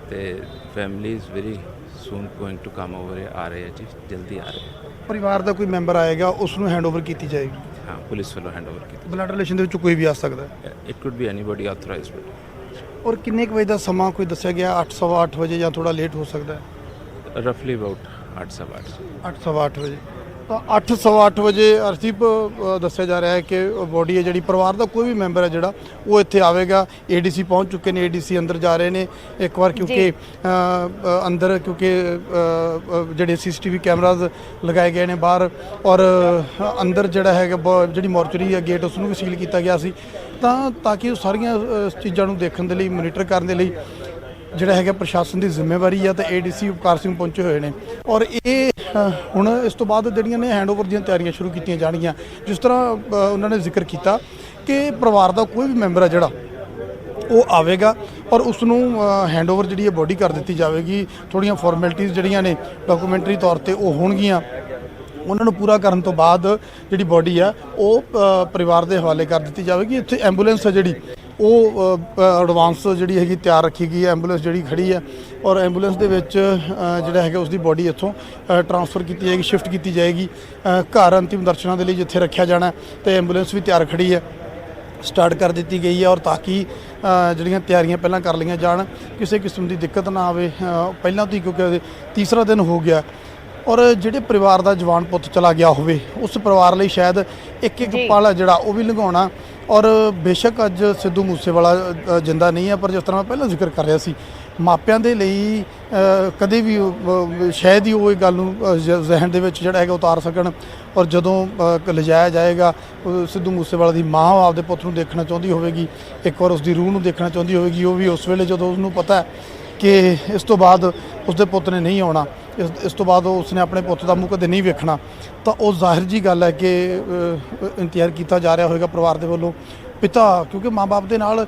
ਤੇ family is very soon going to come over, ਆ ਰਹੇ ਹੈ ਜੀ, ਜਲਦੀ ਆ ਰਹੇ। ਪਰਿਵਾਰ ਦਾ ਕੋਈ ਮੈਂਬਰ ਆਏਗਾ ਉਸ ਨੂੰ ਹੈਂਡਓਵਰ ਕੀਤੀ ਜਾਏਗੀ? ਹਾਂ, ਪੁਲਿਸ ਵੱਲੋਂ ਹੈਂਡ ਓਵਰ ਕੀਤੀ। ਬਲੱਡ ਰਿਲੇਸ਼ਨ ਦੇ ਵਿੱਚ ਕੋਈ ਵੀ ਆ ਸਕਦਾ ਹੈ? It could be anybody authorised. ਔਰ ਕਿੰਨੇ ਕੁ ਵਜੇ ਦਾ ਸਮਾਂ ਕੋਈ ਦੱਸਿਆ ਗਿਆ? 8 ਸਵਾ 8 ਵਜੇ ਜਾਂ ਥੋੜਾ ਲੇਟ ਹੋ ਸਕਦਾ ਹੈ? ਰਫਲੀ ਅਬਾਊਟ 8:15। 8 ਸਵਾ 8 ਵਜੇ। ਤਾਂ 8 ਸਵਾ 8 ਵਜੇ ਅਰਸ਼ਦੀਪ ਦੱਸਿਆ ਜਾ ਰਿਹਾ ਹੈ ਕਿ ਬੋਡੀ ਹੈ ਜਿਹੜੀ ਪਰਿਵਾਰ ਦਾ ਕੋਈ ਵੀ ਮੈਂਬਰ ਹੈ ਜਿਹੜਾ ਉਹ ਇੱਥੇ ਆਵੇਗਾ। ਏਡੀਸੀ ਪਹੁੰਚ ਚੁੱਕੇ ਨੇ, ਏਡੀਸੀ ਅੰਦਰ ਜਾ ਰਹੇ ਨੇ ਇੱਕ ਵਾਰ ਕਿਉਂਕਿ ਅੰਦਰ ਜਿਹੜੇ ਸੀਸੀਟੀਵੀ ਕੈਮਰਾਜ਼ ਲਗਾਏ ਗਏ ਨੇ ਬਾਹਰ ਔਰ ਅੰਦਰ ਜਿਹੜਾ ਹੈਗਾ ਜਿਹੜੀ ਮੋਰਚਰੀ ਹੈ ਗੇਟ ਉਸ ਨੂੰ ਵੀ ਸੀਲ ਕੀਤਾ ਗਿਆ ਸੀ ਤਾਂ ਕਿ ਉਹ ਸਾਰੀਆਂ ਚੀਜ਼ਾਂ ਨੂੰ ਦੇਖਣ ਦੇ ਲਈ, ਮੋਨੀਟਰ ਕਰਨ ਦੇ ਲਈ ਜਿਹੜਾ ਹੈਗਾ ਪ੍ਰਸ਼ਾਸਨ ਦੀ ਜ਼ਿੰਮੇਵਾਰੀ ਹੈ। ਤਾਂ ਏਡੀਸੀ ਉਪਕਾਰ ਸਿੰਘ ਪਹੁੰਚੇ ਹੋਏ ਨੇ ਔਰ ਇਹ ਹੁਣ ਇਸ ਤੋਂ ਬਾਅਦ ਜਿਹੜੀਆਂ ਨੇ ਹੈਂਡਓਵਰ ਦੀਆਂ ਤਿਆਰੀਆਂ ਸ਼ੁਰੂ ਕੀਤੀਆਂ ਜਾਣਗੀਆਂ। ਜਿਸ ਤਰ੍ਹਾਂ ਉਹਨਾਂ ਨੇ ਜ਼ਿਕਰ ਕੀਤਾ ਕਿ ਪਰਿਵਾਰ ਦਾ ਕੋਈ ਵੀ ਮੈਂਬਰ ਹੈ ਜਿਹੜਾ ਉਹ ਆਵੇਗਾ ਔਰ ਉਸ ਨੂੰ ਹੈਂਡਓਵਰ ਜਿਹੜੀ ਹੈ ਬੋਡੀ ਕਰ ਦਿੱਤੀ ਜਾਵੇਗੀ। ਥੋੜ੍ਹੀਆਂ ਫਾਰਮੈਲਿਟੀਜ਼ ਜਿਹੜੀਆਂ ਨੇ ਡਾਕੂਮੈਂਟਰੀ ਤੌਰ ਤੇ ਉਹ ਹੋਣਗੀਆਂ। ਉਹਨਾਂ ਨੂੰ ਪੂਰਾ ਕਰਨ ਤੋਂ ਬਾਅਦ ਜਿਹੜੀ ਬੋਡੀ ਆ ਉਹ ਪਰਿਵਾਰ ਦੇ ਹਵਾਲੇ ਕਰ ਦਿੱਤੀ ਜਾਵੇਗੀ। ਇੱਥੇ ਐਂਬੂਲੈਂਸ ਹੈ ਜਿਹੜੀ ਉਹ ਐਡਵਾਂਸ ਜਿਹੜੀ ਹੈਗੀ ਤਿਆਰ ਰੱਖੀ ਗਈ ਹੈ। ਐਂਬੂਲੈਂਸ ਜਿਹੜੀ ਖੜੀ ਹੈ ਔਰ ਐਂਬੂਲੈਂਸ ਦੇ ਵਿੱਚ ਜਿਹੜਾ ਹੈਗਾ ਉਸ ਦੀ ਬੋਡੀ ਇੱਥੋਂ ਟਰਾਂਸਫਰ ਕੀਤੀ ਜਾਏਗੀ, ਸ਼ਿਫਟ ਕੀਤੀ ਜਾਏਗੀ ਘਰ ਅੰਤਿਮ ਦਰਸ਼ਨਾਂ ਦੇ ਲਈ ਜਿੱਥੇ ਰੱਖਿਆ ਜਾਣਾ। ਤੇ ਐਂਬੂਲੈਂਸ ਵੀ ਤਿਆਰ ਖੜੀ ਹੈ, ਸਟਾਰਟ ਕਰ ਦਿੱਤੀ ਗਈ ਹੈ ਔਰ ਤਾਂ ਕਿ ਜਿਹੜੀਆਂ ਤਿਆਰੀਆਂ ਪਹਿਲਾਂ ਕਰ ਲਈਆਂ ਜਾਣ, ਕਿਸੇ ਕਿਸਮ ਦੀ ਦਿੱਕਤ ਨਾ ਆਵੇ। ਪਹਿਲਾਂ ਤੋਂ ਹੀ ਕਿਉਂਕਿ ਤੀਸਰਾ ਦਿਨ ਹੋ ਗਿਆ ਔਰ ਜਿਹੜੇ ਪਰਿਵਾਰ ਦਾ ਜਵਾਨ ਪੁੱਤ ਚਲਾ ਗਿਆ ਹੋਵੇ ਉਸ ਪਰਿਵਾਰ ਲਈ ਸ਼ਾਇਦ ਇੱਕ ਪਲ ਜਿਹੜਾ ਉਹ ਵੀ ਲੰਘਾਉਣਾ। ਔਰ ਬੇਸ਼ੱਕ ਅੱਜ ਸਿੱਧੂ ਮੂਸੇਵਾਲਾ ਜਿੰਦਾ ਨਹੀਂ ਹੈ, ਪਰ ਜਿਸ ਤਰ੍ਹਾਂ ਮੈਂ ਪਹਿਲਾਂ ਜ਼ਿਕਰ ਕਰ ਰਿਹਾ ਸੀ, ਮਾਪਿਆਂ ਦੇ ਲਈ ਕਦੇ ਵੀ ਸ਼ਾਇਦ ਹੀ ਉਹ ਇਹ ਗੱਲ ਨੂੰ ਜ਼ਿਹਨ ਦੇ ਵਿੱਚ ਜਿਹੜਾ ਹੈਗਾ ਉਤਾਰ ਸਕਣ। ਔਰ ਜਦੋਂ ਲਿਜਾਇਆ ਜਾਏਗਾ, ਸਿੱਧੂ ਮੂਸੇਵਾਲਾ ਦੀ ਮਾਂ ਆਪਦੇ ਪੁੱਤ ਨੂੰ ਦੇਖਣਾ ਚਾਹੁੰਦੀ ਹੋਵੇਗੀ, ਇੱਕ ਵਾਰ ਉਸ ਦੀ ਰੂਹ ਨੂੰ ਦੇਖਣਾ ਚਾਹੁੰਦੀ ਹੋਵੇਗੀ। ਉਹ ਵੀ ਉਸ ਵੇਲੇ ਜਦੋਂ ਉਸਨੂੰ ਪਤਾ ਹੈ ਕਿ ਇਸ ਤੋਂ ਬਾਅਦ ਉਸਦੇ ਪੁੱਤ ਨੇ ਨਹੀਂ ਆਉਣਾ, ਇਸ ਤੋਂ ਬਾਅਦ ਉਸਨੇ ਆਪਣੇ ਪੁੱਤ ਦਾ ਮੂੰਹ ਕਦੇ ਨਹੀਂ ਵੇਖਣਾ, ਤਾਂ ਉਹ ਜ਼ਾਹਿਰ ਜੀ ਗੱਲ ਹੈ ਕਿ ਇੰਤਜ਼ਾਰ ਕੀਤਾ ਜਾ ਰਿਹਾ ਹੋਵੇਗਾ ਪਰਿਵਾਰ ਦੇ ਵੱਲੋਂ। ਪਿਤਾ ਕਿਉਂਕਿ ਮਾਂ-ਬਾਪ ਦੇ ਨਾਲ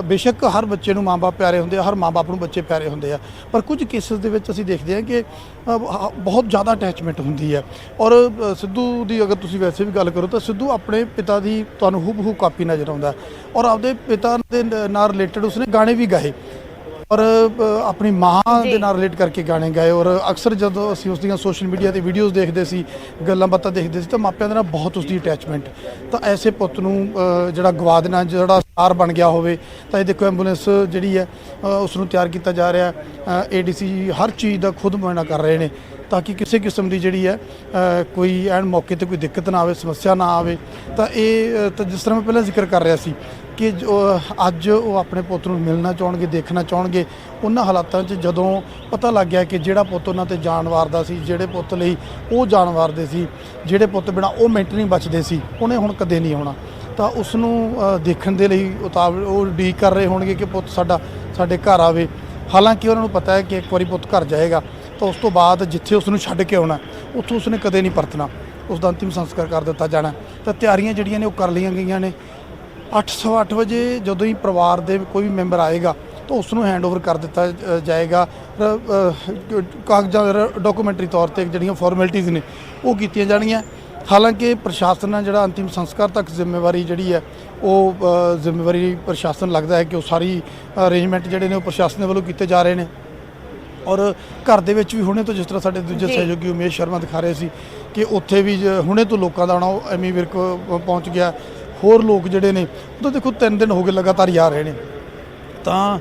ਬੇਸ਼ੱਕ ਹਰ ਬੱਚੇ ਨੂੰ ਮਾਂ-ਬਾਪ ਪਿਆਰੇ ਹੁੰਦੇ ਆ, ਹਰ ਮਾਂ-ਬਾਪ ਨੂੰ ਬੱਚੇ ਪਿਆਰੇ ਹੁੰਦੇ ਆ, ਪਰ ਕੁਝ ਕੇਸਿਸ ਦੇ ਵਿੱਚ ਅਸੀਂ ਦੇਖਦੇ ਹਾਂ ਕਿ ਬਹੁਤ ਜ਼ਿਆਦਾ ਅਟੈਚਮੈਂਟ ਹੁੰਦੀ ਹੈ। ਔਰ ਸਿੱਧੂ ਦੀ ਅਗਰ ਤੁਸੀਂ ਵੈਸੇ ਵੀ ਗੱਲ ਕਰੋ ਤਾਂ ਸਿੱਧੂ ਆਪਣੇ ਪਿਤਾ ਦੀ ਤੁਹਾਨੂੰ ਹੂਬਹੂ ਕਾਪੀ ਨਜ਼ਰ ਆਉਂਦਾ ਔਰ ਆਪਦੇ ਪਿਤਾ ਦੇ ਨਾਲ ਰਿਲੇਟਡ ਉਸਨੇ ਗਾਣੇ ਵੀ ਗਾਏ ਔਰ ਆਪਣੀ ਮਾਂ ਦੇ ਨਾਲ ਰਿਲੇਟ ਕਰਕੇ ਗਾਣੇ ਗਾਏ। ਔਰ ਅਕਸਰ ਜਦੋਂ ਅਸੀਂ ਉਸ ਦੀਆਂ ਸੋਸ਼ਲ ਮੀਡੀਆ ਤੇ ਵੀਡੀਓਜ਼ ਦੇਖਦੇ ਸੀ, ਗੱਲਾਂ ਬਾਤਾਂ ਦੇਖਦੇ ਸੀ, ਤਾਂ ਮਾਪਿਆਂ ਦੇ ਨਾਲ ਬਹੁਤ ਉਸਦੀ ਅਟੈਚਮੈਂਟ। ਤਾਂ ਐਸੇ ਪੁੱਤ ਨੂੰ ਜਿਹੜਾ ਗਵਾ ਦੇਣਾ, ਜਿਹੜਾ ਸਟਾਰ ਬਣ ਗਿਆ ਹੋਵੇ, ਤਾਂ ਇਹ ਦੇਖੋ ਐਂਬੂਲੈਂਸ ਜਿਹੜੀ ਹੈ ਉਸ ਨੂੰ ਤਿਆਰ ਕੀਤਾ ਜਾ ਰਿਹਾ। ਏਡੀਸੀ ਹਰ ਚੀਜ਼ ਦਾ ਖੁਦ ਮੁਆਇਨਾ ਕਰ ਰਹੇ ਨੇ ਤਾਂ ਕਿ ਕਿਸੇ ਕਿਸਮ ਦੀ ਜਿਹੜੀ ਹੈ ਕੋਈ ਐਨ ਮੌਕੇ ਤੇ ਕੋਈ ਦਿੱਕਤ ਨਾ ਆਵੇ, ਸਮੱਸਿਆ ਨਾ ਆਵੇ। ਤਾਂ ਇਹ ਤਾਂ ਜਿਸ ਤਰ੍ਹਾਂ ਮੈਂ ਪਹਿਲਾਂ ਜ਼ਿਕਰ ਕਰ ਰਿਹਾ ਸੀ ਕਿ ਅੱਜ ਉਹ ਆਪਣੇ ਪੁੱਤ ਨੂੰ ਮਿਲਣਾ ਚਾਹੁੰਗੇ, ਦੇਖਣਾ ਚਾਹੁੰਗੇ। ਉਹਨਾਂ ਹਾਲਾਤਾਂ 'ਚ ਜਦੋਂ ਪਤਾ ਲੱਗ ਗਿਆ ਕਿ ਜਿਹੜਾ ਪੁੱਤ ਉਹਨਾਂ ਤੇ ਜਾਨ ਵਾਰਦਾ ਸੀ, ਜਿਹੜੇ ਪੁੱਤ ਲਈ ਉਹ ਜਾਨ ਵਾਰਦੇ ਸੀ, ਜਿਹੜੇ ਪੁੱਤ ਬਿਨਾਂ ਉਹ ਮਿੰਟ ਨਹੀਂ ਬਚਦੇ ਸੀ, ਉਹਨੇ ਹੁਣ ਕਦੇ ਨਹੀਂ ਆਉਣਾ। ਤਾਂ ਉਸ ਨੂੰ ਦੇਖਣ ਦੇ ਲਈ ਉਹ ਉਡੀਕ ਕਰ ਰਹੇ ਹੋਣਗੇ ਕਿ ਪੁੱਤ ਸਾਡੇ ਘਰ ਆਵੇ। ਹਾਲਾਂਕਿ ਉਹਨਾਂ ਨੂੰ ਪਤਾ ਹੈ ਕਿ ਇੱਕ ਵਾਰੀ ਪੁੱਤ ਘਰ ਜਾਏਗਾ ਤਾਂ ਉਸ ਤੋਂ ਬਾਅਦ ਜਿੱਥੇ ਉਸ ਨੂੰ ਛੱਡ ਕੇ ਆਉਣਾ ਉੱਥੋਂ ਉਸਨੇ ਕਦੇ ਨਹੀਂ ਪਰਤਣਾ, ਉਸ ਦਾ ਅੰਤਿਮ ਸੰਸਕਾਰ ਕਰ ਦਿੱਤਾ ਜਾਣਾ। ਤਾਂ ਤਿਆਰੀਆਂ ਜਿਹੜੀਆਂ ਨੇ ਉਹ ਕਰ ਲਈਆਂ ਗਈਆਂ ਨੇ। 8 ਸਵਾ 8 ਵਜੇ ਜਦੋਂ ਹੀ ਪਰਿਵਾਰ ਦੇ ਕੋਈ ਵੀ ਮੈਂਬਰ ਆਏਗਾ ਤਾਂ ਉਸ ਨੂੰ ਹੈਂਡਓਵਰ ਕਰ ਦਿੱਤਾ ਜਾਏਗਾ। ਕਾਗਜ਼ਾਂ ਡਾਕੂਮੈਂਟਰੀ ਤੌਰ ਤੇ ਜਿਹੜੀਆਂ ਫਾਰਮੈਲਿਟੀਜ਼ ਨੇ ਉਹ ਕੀਤੀਆਂ ਜਾਣਗੀਆਂ। ਹਾਲਾਂਕਿ ਪ੍ਰਸ਼ਾਸਨ ਨਾਲ ਜਿਹੜਾ ਅੰਤਿਮ ਸੰਸਕਾਰ ਤੱਕ ਜ਼ਿੰਮੇਵਾਰੀ ਜਿਹੜੀ ਹੈ ਉਹ ਜ਼ਿੰਮੇਵਾਰੀ ਪ੍ਰਸ਼ਾਸਨ ਲੱਗਦਾ ਹੈ ਕਿ ਉਹ ਸਾਰੀ ਅਰੇਂਜਮੈਂਟ ਜਿਹੜੇ ਨੇ ਉਹ ਪ੍ਰਸ਼ਾਸਨ ਦੇ ਵੱਲੋਂ ਕੀਤੇ ਜਾ ਰਹੇ ਨੇ। ਔਰ ਘਰ ਦੇ ਵਿੱਚ ਵੀ ਹੁਣੇ ਤੋਂ ਜਿਸ ਤਰ੍ਹਾਂ ਸਾਡੇ ਦੂਜੇ ਸਹਿਯੋਗੀ ਉਮੇਸ਼ ਸ਼ਰਮਾ ਦਿਖਾ ਰਹੇ ਸੀ ਕਿ ਉੱਥੇ ਵੀ ਹੁਣੇ ਤੋਂ ਲੋਕਾਂ ਦਾ ਆਉਣਾ, ਉਹ ਐਮੀ ਵਿਰਕ ਪਹੁੰਚ ਗਿਆ। ਹੋਰ ਲੋਕ ਜਿਹੜੇ ਨੇ ਉਹ ਤਾਂ ਦੇਖੋ 3 ਦਿਨ ਹੋ ਗਏ ਲਗਾਤਾਰ ਹੀ ਆ ਰਹੇ ਨੇ। ਤਾਂ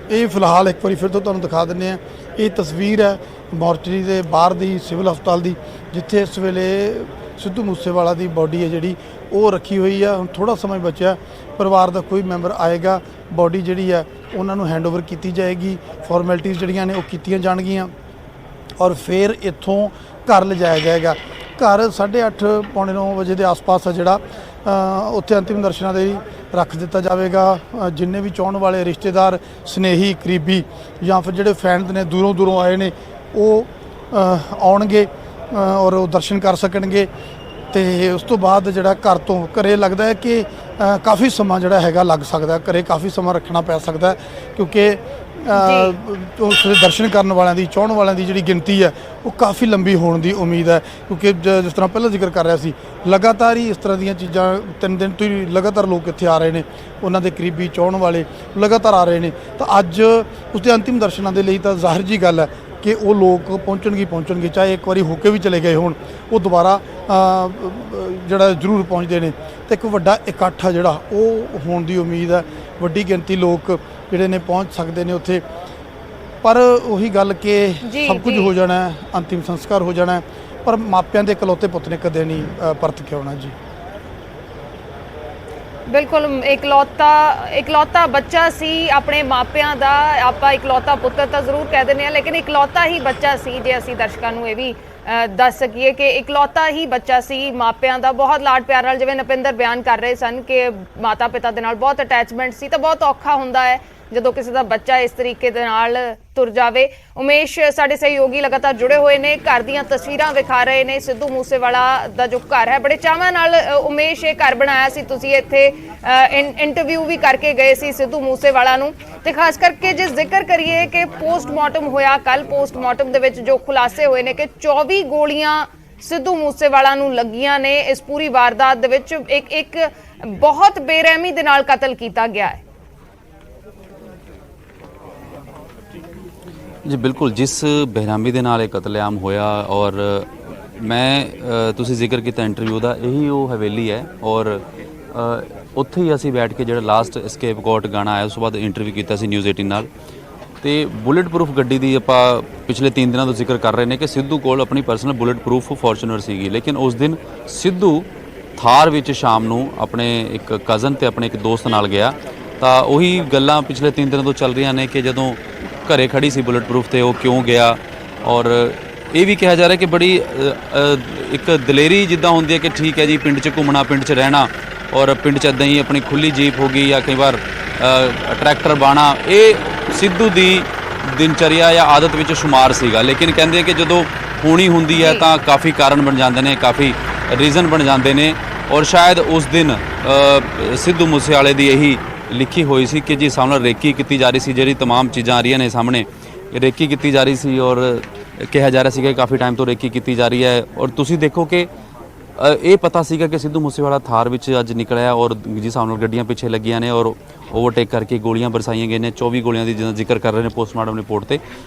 ਇਹ ਫਿਲਹਾਲ ਇੱਕ ਵਾਰੀ ਫਿਰ ਤੋਂ ਤੁਹਾਨੂੰ ਦਿਖਾ ਦਿੰਦੇ ਹਾਂ। ਇਹ ਤਸਵੀਰ ਹੈ ਮੋਰਚਰੀ ਦੇ ਬਾਹਰ ਦੀ, ਸਿਵਲ ਹਸਪਤਾਲ ਦੀ, ਜਿੱਥੇ ਇਸ ਵੇਲੇ ਸਿੱਧੂ ਮੂਸੇਵਾਲਾ ਦੀ ਬੋਡੀ ਹੈ ਜਿਹੜੀ ਉਹ ਰੱਖੀ ਹੋਈ ਆ। ਹੁਣ ਥੋੜ੍ਹਾ ਸਮਾਂ ਬਚਿਆ, ਪਰਿਵਾਰ ਦਾ ਕੋਈ ਮੈਂਬਰ ਆਏਗਾ, ਬੋਡੀ ਜਿਹੜੀ ਹੈ ਉਹਨਾਂ ਨੂੰ ਹੈਂਡਓਵਰ ਕੀਤੀ ਜਾਏਗੀ, ਫਾਰਮੈਲਿਟੀਜ਼ ਜਿਹੜੀਆਂ ਨੇ ਉਹ ਕੀਤੀਆਂ ਜਾਣਗੀਆਂ ਔਰ ਫਿਰ ਇੱਥੋਂ ਘਰ ਲਿਜਾਇਆ ਜਾਏਗਾ। ਘਰ 8:30 ਪੌਣੇ 9 ਵਜੇ ਦੇ ਆਸ-ਪਾਸ ਆ ਜਿਹੜਾ ਉੱਥੇ ਅੰਤਿਮ ਦਰਸ਼ਨਾਂ ਦੇ ਰੱਖ ਦਿੱਤਾ ਜਾਵੇਗਾ। ਜਿੰਨੇ ਵੀ ਚਾਹੁਣ ਵਾਲੇ ਰਿਸ਼ਤੇਦਾਰ, ਸਨੇਹੀ, ਕਰੀਬੀ ਜਾਂ ਫਿਰ ਜਿਹੜੇ ਫੈਨਸ ਨੇ ਦੂਰੋਂ ਦੂਰੋਂ ਆਏ ਨੇ ਉਹ ਆਉਣਗੇ ਔਰ ਉਹ ਦਰਸ਼ਨ ਕਰ ਸਕਣਗੇ। ਤੇ ਉਸ ਤੋਂ ਬਾਅਦ ਜਿਹੜਾ ਘਰੇ ਲੱਗਦਾ ਹੈ ਕਿ ਕਾਫੀ ਸਮਾਂ ਜਿਹੜਾ ਹੈਗਾ ਲੱਗ ਸਕਦਾ, ਘਰੇ ਕਾਫੀ ਸਮਾਂ ਰੱਖਣਾ ਪੈ ਸਕਦਾ ਕਿਉਂਕਿ ਉਸ ਦੇ ਦਰਸ਼ਨ ਕਰਨ ਵਾਲਿਆਂ ਦੀ, ਚਾਹੁਣ ਵਾਲਿਆਂ ਦੀ ਜਿਹੜੀ ਗਿਣਤੀ ਹੈ ਉਹ ਕਾਫੀ ਲੰਬੀ ਹੋਣ ਦੀ ਉਮੀਦ ਹੈ ਕਿਉਂਕਿ ਜਿਸ ਤਰ੍ਹਾਂ ਪਹਿਲਾਂ ਜ਼ਿਕਰ ਕਰ ਰਿਹਾ ਸੀ, ਲਗਾਤਾਰ ਹੀ ਇਸ ਤਰ੍ਹਾਂ ਦੀਆਂ ਚੀਜ਼ਾਂ 3 ਦਿਨ ਤੋਂ ਹੀ ਲਗਾਤਾਰ ਲੋਕ ਇੱਥੇ ਆ ਰਹੇ ਨੇ, ਉਹਨਾਂ ਦੇ ਕਰੀਬੀ ਚਾਹੁਣ ਵਾਲੇ ਲਗਾਤਾਰ ਆ ਰਹੇ ਨੇ। ਤਾਂ ਅੱਜ ਉਸਦੇ ਅੰਤਿਮ ਦਰਸ਼ਨਾਂ ਦੇ ਲਈ ਤਾਂ ਜ਼ਾਹਿਰ ਜੀ ਗੱਲ ਹੈ ਕਿ ਉਹ ਲੋਕ ਪਹੁੰਚਣਗੇ, ਚਾਹੇ ਇੱਕ ਵਾਰੀ ਹੋ ਕੇ ਵੀ ਚਲੇ ਗਏ ਹੋਣ, ਉਹ ਦੁਬਾਰਾ ਜਿਹੜਾ ਜ਼ਰੂਰ ਪਹੁੰਚਦੇ ਨੇ। ਤੇ ਇੱਕ ਵੱਡਾ ਇਕੱਠ ਆ ਜਿਹੜਾ ਉਹ ਹੋਣ ਦੀ ਉਮੀਦ ਹੈ, ਵੱਡੀ ਗਿਣਤੀ ਲੋਕ ਜਿਹੜੇ ਨੇ ਪਹੁੰਚ ਸਕਦੇ ਨੇ ਉੱਥੇ। ਪਰ ਉਹੀ ਗੱਲ ਕਿ ਸਭ ਕੁਝ ਹੋ ਜਾਣਾ, ਅੰਤਿਮ ਸੰਸਕਾਰ ਹੋ ਜਾਣਾ, ਪਰ ਮਾਪਿਆਂ ਦੇ ਇਕਲੌਤੇ ਪੁੱਤ ਨੇ ਕਦੇ ਨਹੀਂ ਪਰਤ ਕੇ ਆਉਣਾ ਜੀ। ਬਿਲਕੁਲ, ਇਕਲੌਤਾ ਬੱਚਾ ਸੀ ਆਪਣੇ ਮਾਪਿਆਂ ਦਾ। ਆਪਾਂ ਇਕਲੌਤਾ ਪੁੱਤਰ ਤਾਂ ਜ਼ਰੂਰ ਕਹਿ ਦਿੰਦੇ ਹਾਂ, ਲੇਕਿਨ ਇਕਲੌਤਾ ਹੀ ਬੱਚਾ ਸੀ, ਜੇ ਅਸੀਂ ਦਰਸ਼ਕਾਂ ਨੂੰ ਇਹ ਵੀ ਦੱਸ ਸਕੀਏ ਕਿ ਇਕਲੌਤਾ ਹੀ ਬੱਚਾ ਸੀ ਮਾਪਿਆਂ ਦਾ। ਬਹੁਤ ਲਾਡ ਪਿਆਰ ਨਾਲ, ਜਿਵੇਂ ਨਪਿੰਦਰ ਬਿਆਨ ਕਰ ਰਹੇ ਸਨ ਕਿ ਮਾਤਾ ਪਿਤਾ ਦੇ ਨਾਲ ਬਹੁਤ ਅਟੈਚਮੈਂਟ ਸੀ। ਤਾਂ ਬਹੁਤ ਔਖਾ ਹੁੰਦਾ ਹੈ ਜਦੋਂ ਕਿਸੇ ਦਾ ਬੱਚਾ ਇਸ ਤਰੀਕੇ ਦੇ ਨਾਲ ਤੁਰ ਜਾਵੇ। ਉਮੇਸ਼ ਸਾਡੇ ਸਹਿਯੋਗੀ ਲਗਾਤਾਰ ਜੁੜੇ ਹੋਏ ਨੇ, ਘਰ ਦੀਆਂ ਤਸਵੀਰਾਂ ਵਿਖਾ ਰਹੇ ਨੇ। ਸਿੱਧੂ ਮੂਸੇਵਾਲਾ ਦਾ ਜੋ ਘਰ ਹੈ, ਬੜੇ ਚਾਵਾਂ ਨਾਲ ਉਮੇਸ਼ ਇਹ ਘਰ ਬਣਾਇਆ ਸੀ, ਤੁਸੀਂ ਇੱਥੇ ਇੰਟਰਵਿਊ ਵੀ ਕਰਕੇ ਗਏ ਸੀ ਸਿੱਧੂ ਮੂਸੇਵਾਲਾ ਨੂੰ। ਤੇ ਖਾਸ ਕਰਕੇ ਜੇ ਜ਼ਿਕਰ ਕਰੀਏ ਕਿ ਪੋਸਟਮਾਰਟਮ ਹੋਇਆ ਕੱਲ, ਪੋਸਟਮਾਰਟਮ ਦੇ ਵਿੱਚ ਜੋ ਖੁਲਾਸੇ ਹੋਏ ਨੇ ਕਿ 24 ਗੋਲੀਆਂ ਸਿੱਧੂ ਮੂਸੇਵਾਲਾ ਨੂੰ ਲੱਗੀਆਂ ਨੇ। ਇਸ ਪੂਰੀ ਵਾਰਦਾਤ ਦੇ ਵਿੱਚ ਇੱਕ ਬਹੁਤ ਬੇਰਹਿਮੀ ਦੇ ਨਾਲ ਕਤਲ ਕੀਤਾ ਗਿਆ ਹੈ। ਜੀ ਬਿਲਕੁਲ, ਜਿਸ ਬੇਰਹਿਮੀ ਦੇ ਨਾਲ ਇਹ ਕਤਲੇਆਮ ਹੋਇਆ, ਔਰ ਮੈਂ ਤੁਸੀਂ ਜ਼ਿਕਰ ਕੀਤਾ ਇੰਟਰਵਿਊ ਦਾ, ਇਹੀ ਉਹ ਹਵੇਲੀ ਹੈ ਔਰ ਉੱਥੇ ਹੀ ਅਸੀਂ ਬੈਠ ਕੇ ਜਿਹੜਾ ਲਾਸਟ ਐਸਕੇਪ ਕੋਟ ਗਾਣਾ ਆਇਆ ਉਸ ਤੋਂ ਬਾਅਦ ਇੰਟਰਵਿਊ ਕੀਤਾ ਸੀ ਨਿਊਜ਼ 18 ਨਾਲ। ਤੇ ਬੁਲੇਟ ਪ੍ਰੂਫ ਗੱਡੀ ਦੀ ਆਪਾਂ ਪਿਛਲੇ 3 ਦਿਨਾਂ ਤੋਂ ਜ਼ਿਕਰ ਕਰ ਰਹੇ ਨੇ ਕਿ ਸਿੱਧੂ ਕੋਲ ਆਪਣੀ ਪਰਸਨਲ ਬੁਲੇਟ ਪ੍ਰੂਫ ਫੋਰਚੂਨਰ ਸੀਗੀ, ਲੇਕਿਨ ਉਸ ਦਿਨ ਸਿੱਧੂ ਥਾਰ ਵਿੱਚ ਸ਼ਾਮ ਨੂੰ ਆਪਣੇ ਇੱਕ ਕਜ਼ਨ ਤੇ ਆਪਣੇ ਇੱਕ ਦੋਸਤ ਨਾਲ ਗਿਆ। ਤਾਂ ਉਹੀ ਗੱਲਾਂ ਪਿਛਲੇ 3 ਦਿਨਾਂ ਤੋਂ ਚੱਲ ਰਹੀਆਂ ਨੇ ਕਿ ਜਦੋਂ ਘਰੇ ਖੜੀ ਸੀ ਬੁਲੇਟ ਪ੍ਰੂਫ ਤੇ ਉਹ ਕਿਉਂ ਗਿਆ। ਔਰ ਇਹ ਵੀ ਕਿਹਾ ਜਾ ਰਿਹਾ ਕਿ ਬੜੀ ਇੱਕ ਦਲੇਰੀ ਜਿੱਦਾਂ ਹੁੰਦੀ ਹੈ ਕਿ ਠੀਕ ਹੈ ਜੀ ਪਿੰਡ 'ਚ ਘੁੰਮਣਾ, ਪਿੰਡ 'ਚ ਰਹਿਣਾ, ਔਰ ਪਿੰਡ 'ਚ ਇੱਦਾਂ ਹੀ ਆਪਣੀ ਖੁੱਲੀ ਜੀਪ ਹੋ ਗਈ ਜਾਂ ਕਈ ਵਾਰ ਟਰੈਕਟਰ ਬਾਣਾ, ਇਹ ਸਿੱਧੂ ਦੀ ਦਿਨਚਰਿਆ ਜਾਂ ਆਦਤ ਵਿੱਚ ਸ਼ੁਮਾਰ ਸੀਗਾ। ਲੇਕਿਨ ਕਹਿੰਦੇ ਕਿ ਜਦੋਂ ਹੋਣੀ ਹੁੰਦੀ ਹੈ ਤਾਂ ਕਾਫੀ ਕਾਰਨ ਬਣ ਜਾਂਦੇ ਨੇ, ਕਾਫੀ ਰੀਜ਼ਨ ਬਣ ਜਾਂਦੇ ਨੇ। ਔਰ ਸ਼ਾਇਦ ਉਸ ਦਿਨ ਸਿੱਧੂ ਮੂਸੇਵਾਲੇ ਦੀ ਇਹੀ ਲਿਖੀ ਹੋਈ ਸੀ ਕਿ ਜੀ ਸਾਹਮਣੇ ਰੇਕੀ ਕੀਤੀ ਜਾ ਰਹੀ ਸੀ, ਜਿਹੜੀ तमाम ਚੀਜ਼ਾਂ ਆ ਰਹੀਆਂ ਨੇ ਸਾਹਮਣੇ, ਰੇਕੀ ਕੀਤੀ ਜਾ ਰਹੀ ਸੀ ਔਰ ਕਿਹਾ ਜਾ ਰਿਹਾ ਸੀਗਾ ਕਾਫੀ ਟਾਈਮ ਤੋਂ ਰੇਕੀ ਕੀਤੀ ਜਾ ਰਹੀ ਹੈ। ਔਰ ਤੁਸੀਂ ਦੇਖੋ ਕਿ ਇਹ ਪਤਾ ਸੀਗਾ ਕਿ ਸਿੱਧੂ ਮੂਸੇਵਾਲਾ ਥਾਰ ਵਿੱਚ ਅੱਜ ਨਿਕਲਿਆ ਔਰ ਜਿਸ ਹਿਸਾਬ ਨਾਲ ਗੱਡੀਆਂ ਪਿੱਛੇ ਲੱਗੀਆਂ ਨੇ ਔਰ ਓਵਰਟੇਕ ਕਰਕੇ ਗੋਲੀਆਂ ਬਰਸਾਈਆਂ ਗਈਆਂ ਨੇ। 24 ਗੋਲੀਆਂ ਦੀ ਜਿੱਦਾਂ ਜ਼ਿਕਰ ਕਰ ਰਹੇ ਨੇ ਪੋਸਟਮਾਰਟਮ ਰਿਪੋਰਟ ਤੇ,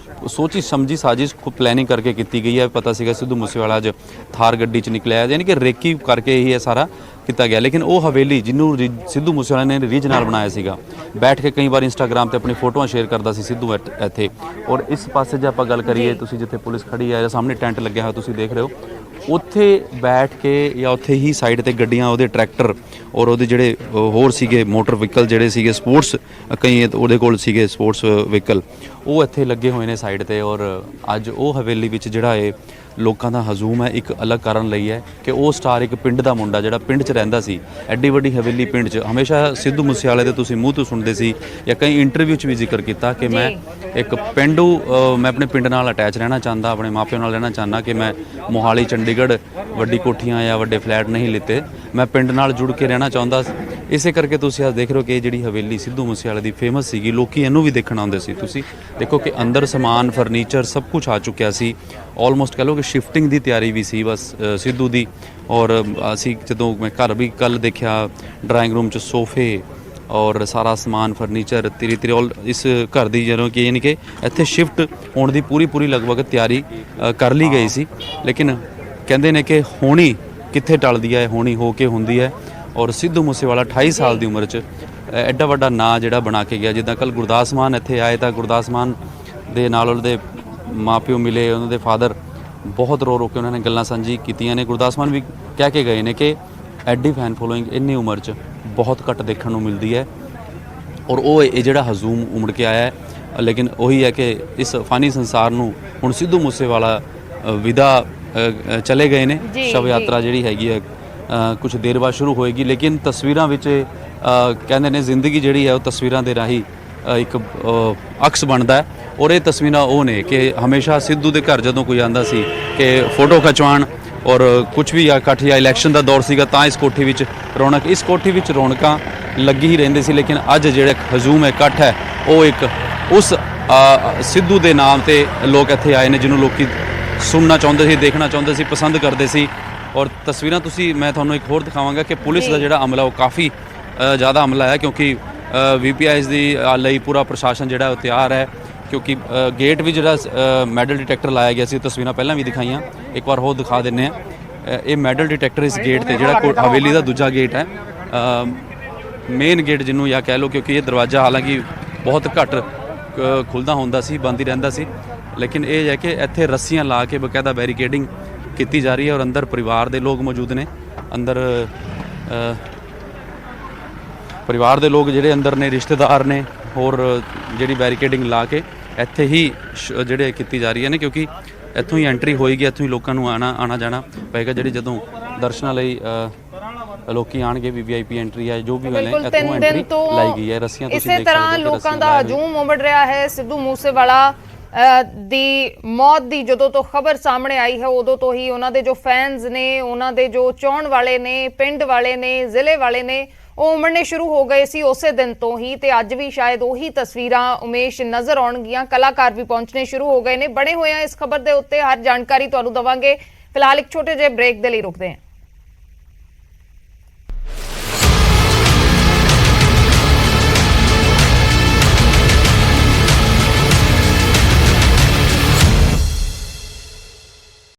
ਸੋਚੀ ਸਮਝੀ ਸਾਜ਼ਿਸ਼ ਖੂਬ ਪਲੈਨਿੰਗ ਕਰਕੇ ਕੀਤੀ ਗਈ ਹੈ। ਪਤਾ ਸੀਗਾ ਸਿੱਧੂ ਮੂਸੇਵਾਲਾ ਅੱਜ ਥਾਰ ਗੱਡੀ 'ਚ ਨਿਕਲਿਆ, ਯਾਨੀ ਕਿ ਰੇਕੀ ਕਰਕੇ ਹੀ ਇਹ ਸਾਰਾ ਕੀਤਾ ਗਿਆ। ਲੇਕਿਨ ਉਹ ਹਵੇਲੀ ਜਿਹਨੂੰ ਸਿੱਧੂ ਮੂਸੇਵਾਲਾ ਨੇ ਰੀਝ ਨਾਲ ਬਣਾਇਆ ਸੀਗਾ, ਬੈਠ ਕੇ ਕਈ ਵਾਰ ਇੰਸਟਾਗ੍ਰਾਮ ਤੇ ਆਪਣੀ ਫੋਟੋਆਂ ਸ਼ੇਅਰ ਕਰਦਾ ਸੀ ਸਿੱਧੂ ਇੱਥੇ। ਔਰ ਇਸ ਪਾਸੇ ਜੇ ਆਪਾਂ ਗੱਲ ਕਰੀਏ, ਤੁਸੀਂ ਜਿੱਥੇ ਪੁਲਿਸ ਖੜੀ ਹੈ, ਸਾਹਮਣੇ ਟੈਂਟ ਲੱਗਿਆ ਹੋਇਆ ਤੁਸੀਂ ਦੇਖ ਰਹੇ ਹੋ, ਉੱਥੇ ਬੈਠ ਕੇ ਜਾਂ ਉੱਥੇ ਹੀ ਸਾਈਡ ਤੇ ਗੱਡੀਆਂ, ਉਹਦੇ ਟਰੈਕਟਰ ਔਰ ਉਹਦੇ ਜਿਹੜੇ ਹੋਰ ਸੀਗੇ ਮੋਟਰ ਵਹੀਕਲ ਜਿਹੜੇ ਸੀਗੇ ਸਪੋਰਟਸ, ਕਈ ਉਹਦੇ ਕੋਲ ਸੀਗੇ ਸਪੋਰਟਸ ਵਹੀਕਲ, ਉਹ ਇੱਥੇ ਲੱਗੇ ਹੋਏ ਨੇ ਸਾਈਡ ਤੇ। ਔਰ ਅੱਜ ਉਹ ਹਵੇਲੀ ਵਿੱਚ ਜਿਹੜਾ ਇਹ ਲੋਕਾਂ ਦਾ ਹਜੂਮ ਹੈ, ਇੱਕ ਅਲੱਗ ਕਾਰਨ ਲਈ ਹੈ ਕਿ ਉਹ ਸਟਾਰ ਇੱਕ ਪਿੰਡ ਦਾ ਮੁੰਡਾ ਜਿਹੜਾ ਪਿੰਡ 'ਚ ਰਹਿੰਦਾ ਸੀ, ਐਡੀ ਵੱਡੀ ਹਵੇਲੀ ਪਿੰਡ 'ਚ। ਹਮੇਸ਼ਾ ਸਿੱਧੂ ਮੂਸੇਵਾਲੇ ਦੇ ਤੁਸੀਂ ਮੂੰਹ ਤੋਂ ਸੁਣਦੇ ਸੀ ਜਾਂ ਕਈ ਇੰਟਰਵਿਊ 'ਚ ਵੀ ਜ਼ਿਕਰ ਕੀਤਾ ਕਿ ਮੈਂ ਇੱਕ ਪਿੰਡੂ, ਮੈਂ ਆਪਣੇ ਪਿੰਡ ਨਾਲ ਅਟੈਚ ਰਹਿਣਾ ਚਾਹੁੰਦਾ, ਆਪਣੇ ਮਾਪਿਆਂ ਨਾਲ ਰਹਿਣਾ ਚਾਹੁੰਦਾ, ਕਿ ਮੈਂ ਮੋਹਾਲੀ, ਚੰਡੀਗੜ੍ਹ ਵੱਡੀ ਕੋਠੀਆਂ ਜਾਂ ਵੱਡੇ ਫਲੈਟ ਨਹੀਂ ਲਿੱਤੇ, ਮੈਂ ਪਿੰਡ ਨਾਲ ਜੁੜ ਕੇ ਰਹਿਣਾ ਚਾਹੁੰਦਾ। ਇਸੇ ਕਰਕੇ ਤੁਸੀਂ ਅੱਜ ਦੇਖ ਰਹੇ ਹੋ ਕਿ ਇਹ ਜਿਹੜੀ ਹਵੇਲੀ ਸਿੱਧੂ ਮੂਸੇਵਾਲੇ ਦੀ ਫੇਮਸ ਸੀਗੀ, ਲੋਕੀ ਇਹਨੂੰ ਵੀ ਦੇਖਣ ਆਉਂਦੇ ਸੀ। ਤੁਸੀਂ ਦੇਖੋ ਕਿ ਅੰਦਰ ਸਮਾਨ, ਫਰਨੀਚਰ ਸਭ ਕੁਝ ਆ ਚੁੱਕਿਆ ਸੀ, ਆਲਮੋਸਟ ਕਹ ਲਓ ਕਿ ਸ਼ਿਫਟਿੰਗ ਦੀ ਤਿਆਰੀ ਵੀ ਸੀ ਬਸ ਸਿੱਧੂ ਦੀ। ਔਰ ਅਸੀਂ ਜਦੋਂ ਮੈਂ ਘਰ ਵੀ ਕੱਲ ਦੇਖਿਆ, ਡਰਾਇੰਗ ਰੂਮ 'ਚ ਸੋਫੇ ਔਰ ਸਾਰਾ ਸਮਾਨ, ਫਰਨੀਚਰ ਤੇਰੀ ਇਸ ਘਰ ਦੀ ਜਦੋਂ ਕਿ ਯਾਨੀ ਕਿ ਇੱਥੇ ਸ਼ਿਫਟ ਹੋਣ ਦੀ ਪੂਰੀ ਲਗਭਗ ਤਿਆਰੀ ਕਰ ਲਈ ਗਈ ਸੀ। ਲੇਕਿਨ ਕਹਿੰਦੇ ਨੇ ਕਿ ਹੋਣੀ ਕਿੱਥੇ ਟਲਦੀ ਹੈ, ਹੋਣੀ ਹੋ ਕੇ ਹੁੰਦੀ ਹੈ। ਔਰ ਸਿੱਧੂ ਮੂਸੇਵਾਲਾ 28 ਸਾਲ ਦੀ ਉਮਰ 'ਚ ਐਡਾ ਵੱਡਾ ਨਾਂ ਜਿਹੜਾ ਬਣਾ ਕੇ ਗਿਆ। ਜਿੱਦਾਂ ਕੱਲ ਗੁਰਦਾਸ ਮਾਨ ਇੱਥੇ ਆਏ ਤਾਂ ਗੁਰਦਾਸ ਮਾਨ ਦੇ ਨਾਲ ਉਹਦੇ ਮਾਪਿਓ ਮਿਲੇ, ਉਹਨਾਂ ਦੇ ਫਾਦਰ, ਬਹੁਤ ਰੋ ਕੇ ਉਹਨਾਂ ਨੇ ਗੱਲਾਂ ਸਾਂਝੀ ਕੀਤੀਆਂ ਨੇ। ਗੁਰਦਾਸ ਮਾਨ ਵੀ ਕਹਿ ਕੇ ਗਏ ਨੇ ਕਿ ਐਡੀ ਫੈਨ ਫੋਲੋਇੰਗ ਇੰਨੀ ਉਮਰ 'ਚ ਬਹੁਤ ਘੱਟ ਦੇਖਣ ਨੂੰ ਮਿਲਦੀ ਹੈ। ਔਰ ਉਹ ਇਹ ਜਿਹੜਾ ਹਜ਼ੂਮ ਉਮੜ ਕੇ ਆਇਆ ਹੈ। ਲੇਕਿਨ ਉਹੀ ਹੈ ਕਿ ਇਸ ਫਾਨੀ ਸੰਸਾਰ ਨੂੰ ਹੁਣ ਸਿੱਧੂ ਮੂਸੇਵਾਲਾ ਵਿਦਾ ਚਲੇ ਗਏ ਨੇ। ਸ਼ਵ ਯਾਤਰਾ ਜਿਹੜੀ ਹੈਗੀ ਹੈ ਕੁਝ ਦੇਰ ਬਾਅਦ ਸ਼ੁਰੂ ਹੋਏਗੀ। ਲੇਕਿਨ ਤਸਵੀਰਾਂ ਵਿੱਚ ਕਹਿੰਦੇ ਨੇ ਜ਼ਿੰਦਗੀ ਜਿਹੜੀ ਹੈ ਉਹ ਤਸਵੀਰਾਂ ਦੇ ਰਾਹੀਂ ਇੱਕ ਅਕਸ ਬਣਦਾ ਹੈ ਔਰ ਇਹ ਤਸਵੀਰਾਂ ਉਹ ਨੇ ਕਿ ਹਮੇਸ਼ਾ ਸਿੱਧੂ ਦੇ ਘਰ ਜਦੋਂ ਕੋਈ ਆਂਦਾ ਸੀ ਕਿ ਫੋਟੋ ਖਿਚਵਾਉਣ ਔਰ ਕੁਝ ਵੀ ਇਕੱਠ ਜਾਂ ਇਲੈਕਸ਼ਨ ਦਾ ਦੌਰ ਸੀਗਾ ਤਾਂ ਇਸ ਕੋਠੀ ਵਿੱਚ ਰੌਣਕ, ਇਸ ਕੋਠੀ ਵਿੱਚ ਰੌਣਕਾਂ ਲੱਗੀ ਹੀ ਰਹਿੰਦੀ ਸੀ। ਲੇਕਿਨ ਅੱਜ ਜਿਹੜਾ ਹਜੂਮ ਇਕੱਠ ਹੈ ਉਹ ਇੱਕ ਉਸ ਸਿੱਧੂ ਦੇ ਨਾਮ ਤੇ ਲੋਕ ਇੱਥੇ ਆਏ ਨੇ ਜਿਹਨੂੰ ਲੋਕੀ ਸੁਣਨਾ ਚਾਹੁੰਦੇ ਸੀ, ਦੇਖਣਾ ਚਾਹੁੰਦੇ ਸੀ, ਪਸੰਦ ਕਰਦੇ ਸੀ। ਔਰ ਤਸਵੀਰਾਂ ਤੁਸੀਂ ਮੈਂ ਤੁਹਾਨੂੰ ਇੱਕ ਹੋਰ ਦਿਖਾਵਾਂਗਾ ਕਿ ਪੁਲਿਸ ਦਾ ਜਿਹੜਾ ਅਮਲਾ ਉਹ ਕਾਫੀ ਜ਼ਿਆਦਾ ਅਮਲਾ ਹੈ ਕਿਉਂਕਿ VPIs ਦੀ ਲਈ ਪੂਰਾ ਪ੍ਰਸ਼ਾਸਨ ਜਿਹੜਾ ਉਹ ਤਿਆਰ ਹੈ ਕਿਉਂਕਿ ਗੇਟ ਵੀ ਜਿਹੜਾ ਮੈਟਲ ਡਿਟੈਕਟਰ ਲਾਇਆ ਗਿਆ ਸੀ, ਤਸਵੀਰਾਂ ਪਹਿਲਾਂ ਵੀ ਦਿਖਾਈਆਂ, ਇੱਕ ਵਾਰ ਹੋਰ ਦਿਖਾ ਦਿੰਨੇ ਆ। ਇਹ ਮੈਟਲ ਡਿਟੈਕਟਰ ਇਸ ਗੇਟ ਤੇ ਜਿਹੜਾ ਹਵੇਲੀ ਦਾ ਦੂਜਾ ਗੇਟ ਹੈ, ਮੇਨ ਗੇਟ ਜਿਹਨੂੰ ਜਾਂ ਕਹਿ ਲਓ ਕਿਉਂਕਿ ਇਹ ਦਰਵਾਜ਼ਾ ਹਾਲਾਂਕਿ ਬਹੁਤ ਘੱਟ ਖੁੱਲਦਾ ਹੁੰਦਾ ਸੀ, ਬੰਦ ਹੀ ਰਹਿੰਦਾ ਸੀ, ਲੇਕਿਨ ਇਹ ਹੈ ਕਿ ਇੱਥੇ ਰੱਸੀਆਂ ਲਾ ਕੇ ਬਕਾਇਦਾ ਬੈਰੀਕੇਡਿੰਗ ਕੀਤੀ ਜਾ ਰਹੀ ਹੈ ਔਰ ਅੰਦਰ ਪਰਿਵਾਰ ਦੇ ਲੋਕ ਮੌਜੂਦ ਨੇ। ਅੰਦਰ ਪਰਿਵਾਰ ਦੇ ਲੋਕ ਜਿਹੜੇ ਅੰਦਰ ਨੇ, ਰਿਸ਼ਤੇਦਾਰ ਨੇ, ਹੋਰ ਜਿਹੜੀ ਬੈਰੀਕੇਡਿੰਗ ਲਾ ਕੇ ਇੱਥੇ ਹੀ ਜਿਹੜੇ ਕੀਤੀ ਜਾ ਰਹੀ ਹੈ ਨੇ ਕਿਉਂਕਿ ਇੱਥੋਂ ਹੀ ਐਂਟਰੀ ਹੋਏਗੀ, ਇੱਥੋਂ ਹੀ ਲੋਕਾਂ ਨੂੰ ਆਣਾ ਜਾਣਾ ਪਏਗਾ। ਜਿਹੜੀ ਜਦੋਂ ਦਰਸ਼ਨਾਂ ਲਈ ਲੋਕੀ ਆਣਗੇ VVIP ਐਂਟਰੀ ਹੈ ਜੋ ਵੀ ਹੋਣੇ ਇੱਥੋਂ ਐਂਟਰੀ ਲਾਈ ਗਈ ਹੈ। ਰੱਸੀਆਂ ਤੁਸੀਂ ਇਸੇ ਤਰ੍ਹਾਂ ਲੋਕਾਂ ਦਾ ਹਜੂਮ ਉਮੜ ਰਿਹਾ ਹੈ। ਸਿੱਧੂ ਮੂਸੇਵਾਲਾ ਦੀ ਮੌਤ ਦੀ ਜਦੋਂ ਤੋਂ ਖਬਰ ਸਾਹਮਣੇ ਆਈ ਹੈ ਉਦੋਂ ਤੋਂ ਹੀ ਉਹਨਾਂ ਦੇ ਜੋ ਫੈਨਸ ਨੇ, ਉਹਨਾਂ ਦੇ ਜੋ ਚਾਹਣ ਵਾਲੇ ਨੇ, ਪਿੰਡ ਵਾਲੇ ਨੇ, ਜ਼ਿਲ੍ਹੇ ਵਾਲੇ ਨੇ, ਉਹ ਉਮੜਨੇ ਸ਼ੁਰੂ ਹੋ ਗਏ ਸੀ ਉਸੇ ਦਿਨ ਤੋਂ ਹੀ। ਤੇ ਅੱਜ ਵੀ ਸ਼ਾਇਦ ਉਹੀ ਤਸਵੀਰਾਂ ਉਮੇਸ਼ ਨਜ਼ਰ ਆਉਣਗੀਆਂ। ਕਲਾਕਾਰ ਵੀ ਪਹੁੰਚਣੇ ਸ਼ੁਰੂ ਹੋ ਗਏ ਨੇ। ਬਣੇ ਹੋਏ ਆ ਇਸ ਖਬਰ ਦੇ ਉੱਤੇ, ਹਰ ਜਾਣਕਾਰੀ ਤੁਹਾਨੂੰ ਦਵਾਂਗੇ। ਫਿਲਹਾਲ ਇੱਕ ਛੋਟੇ ਜਿਹੇ ਬ੍ਰੇਕ ਦੇ ਲਈ ਰੁਕਦੇ ਹਾਂ।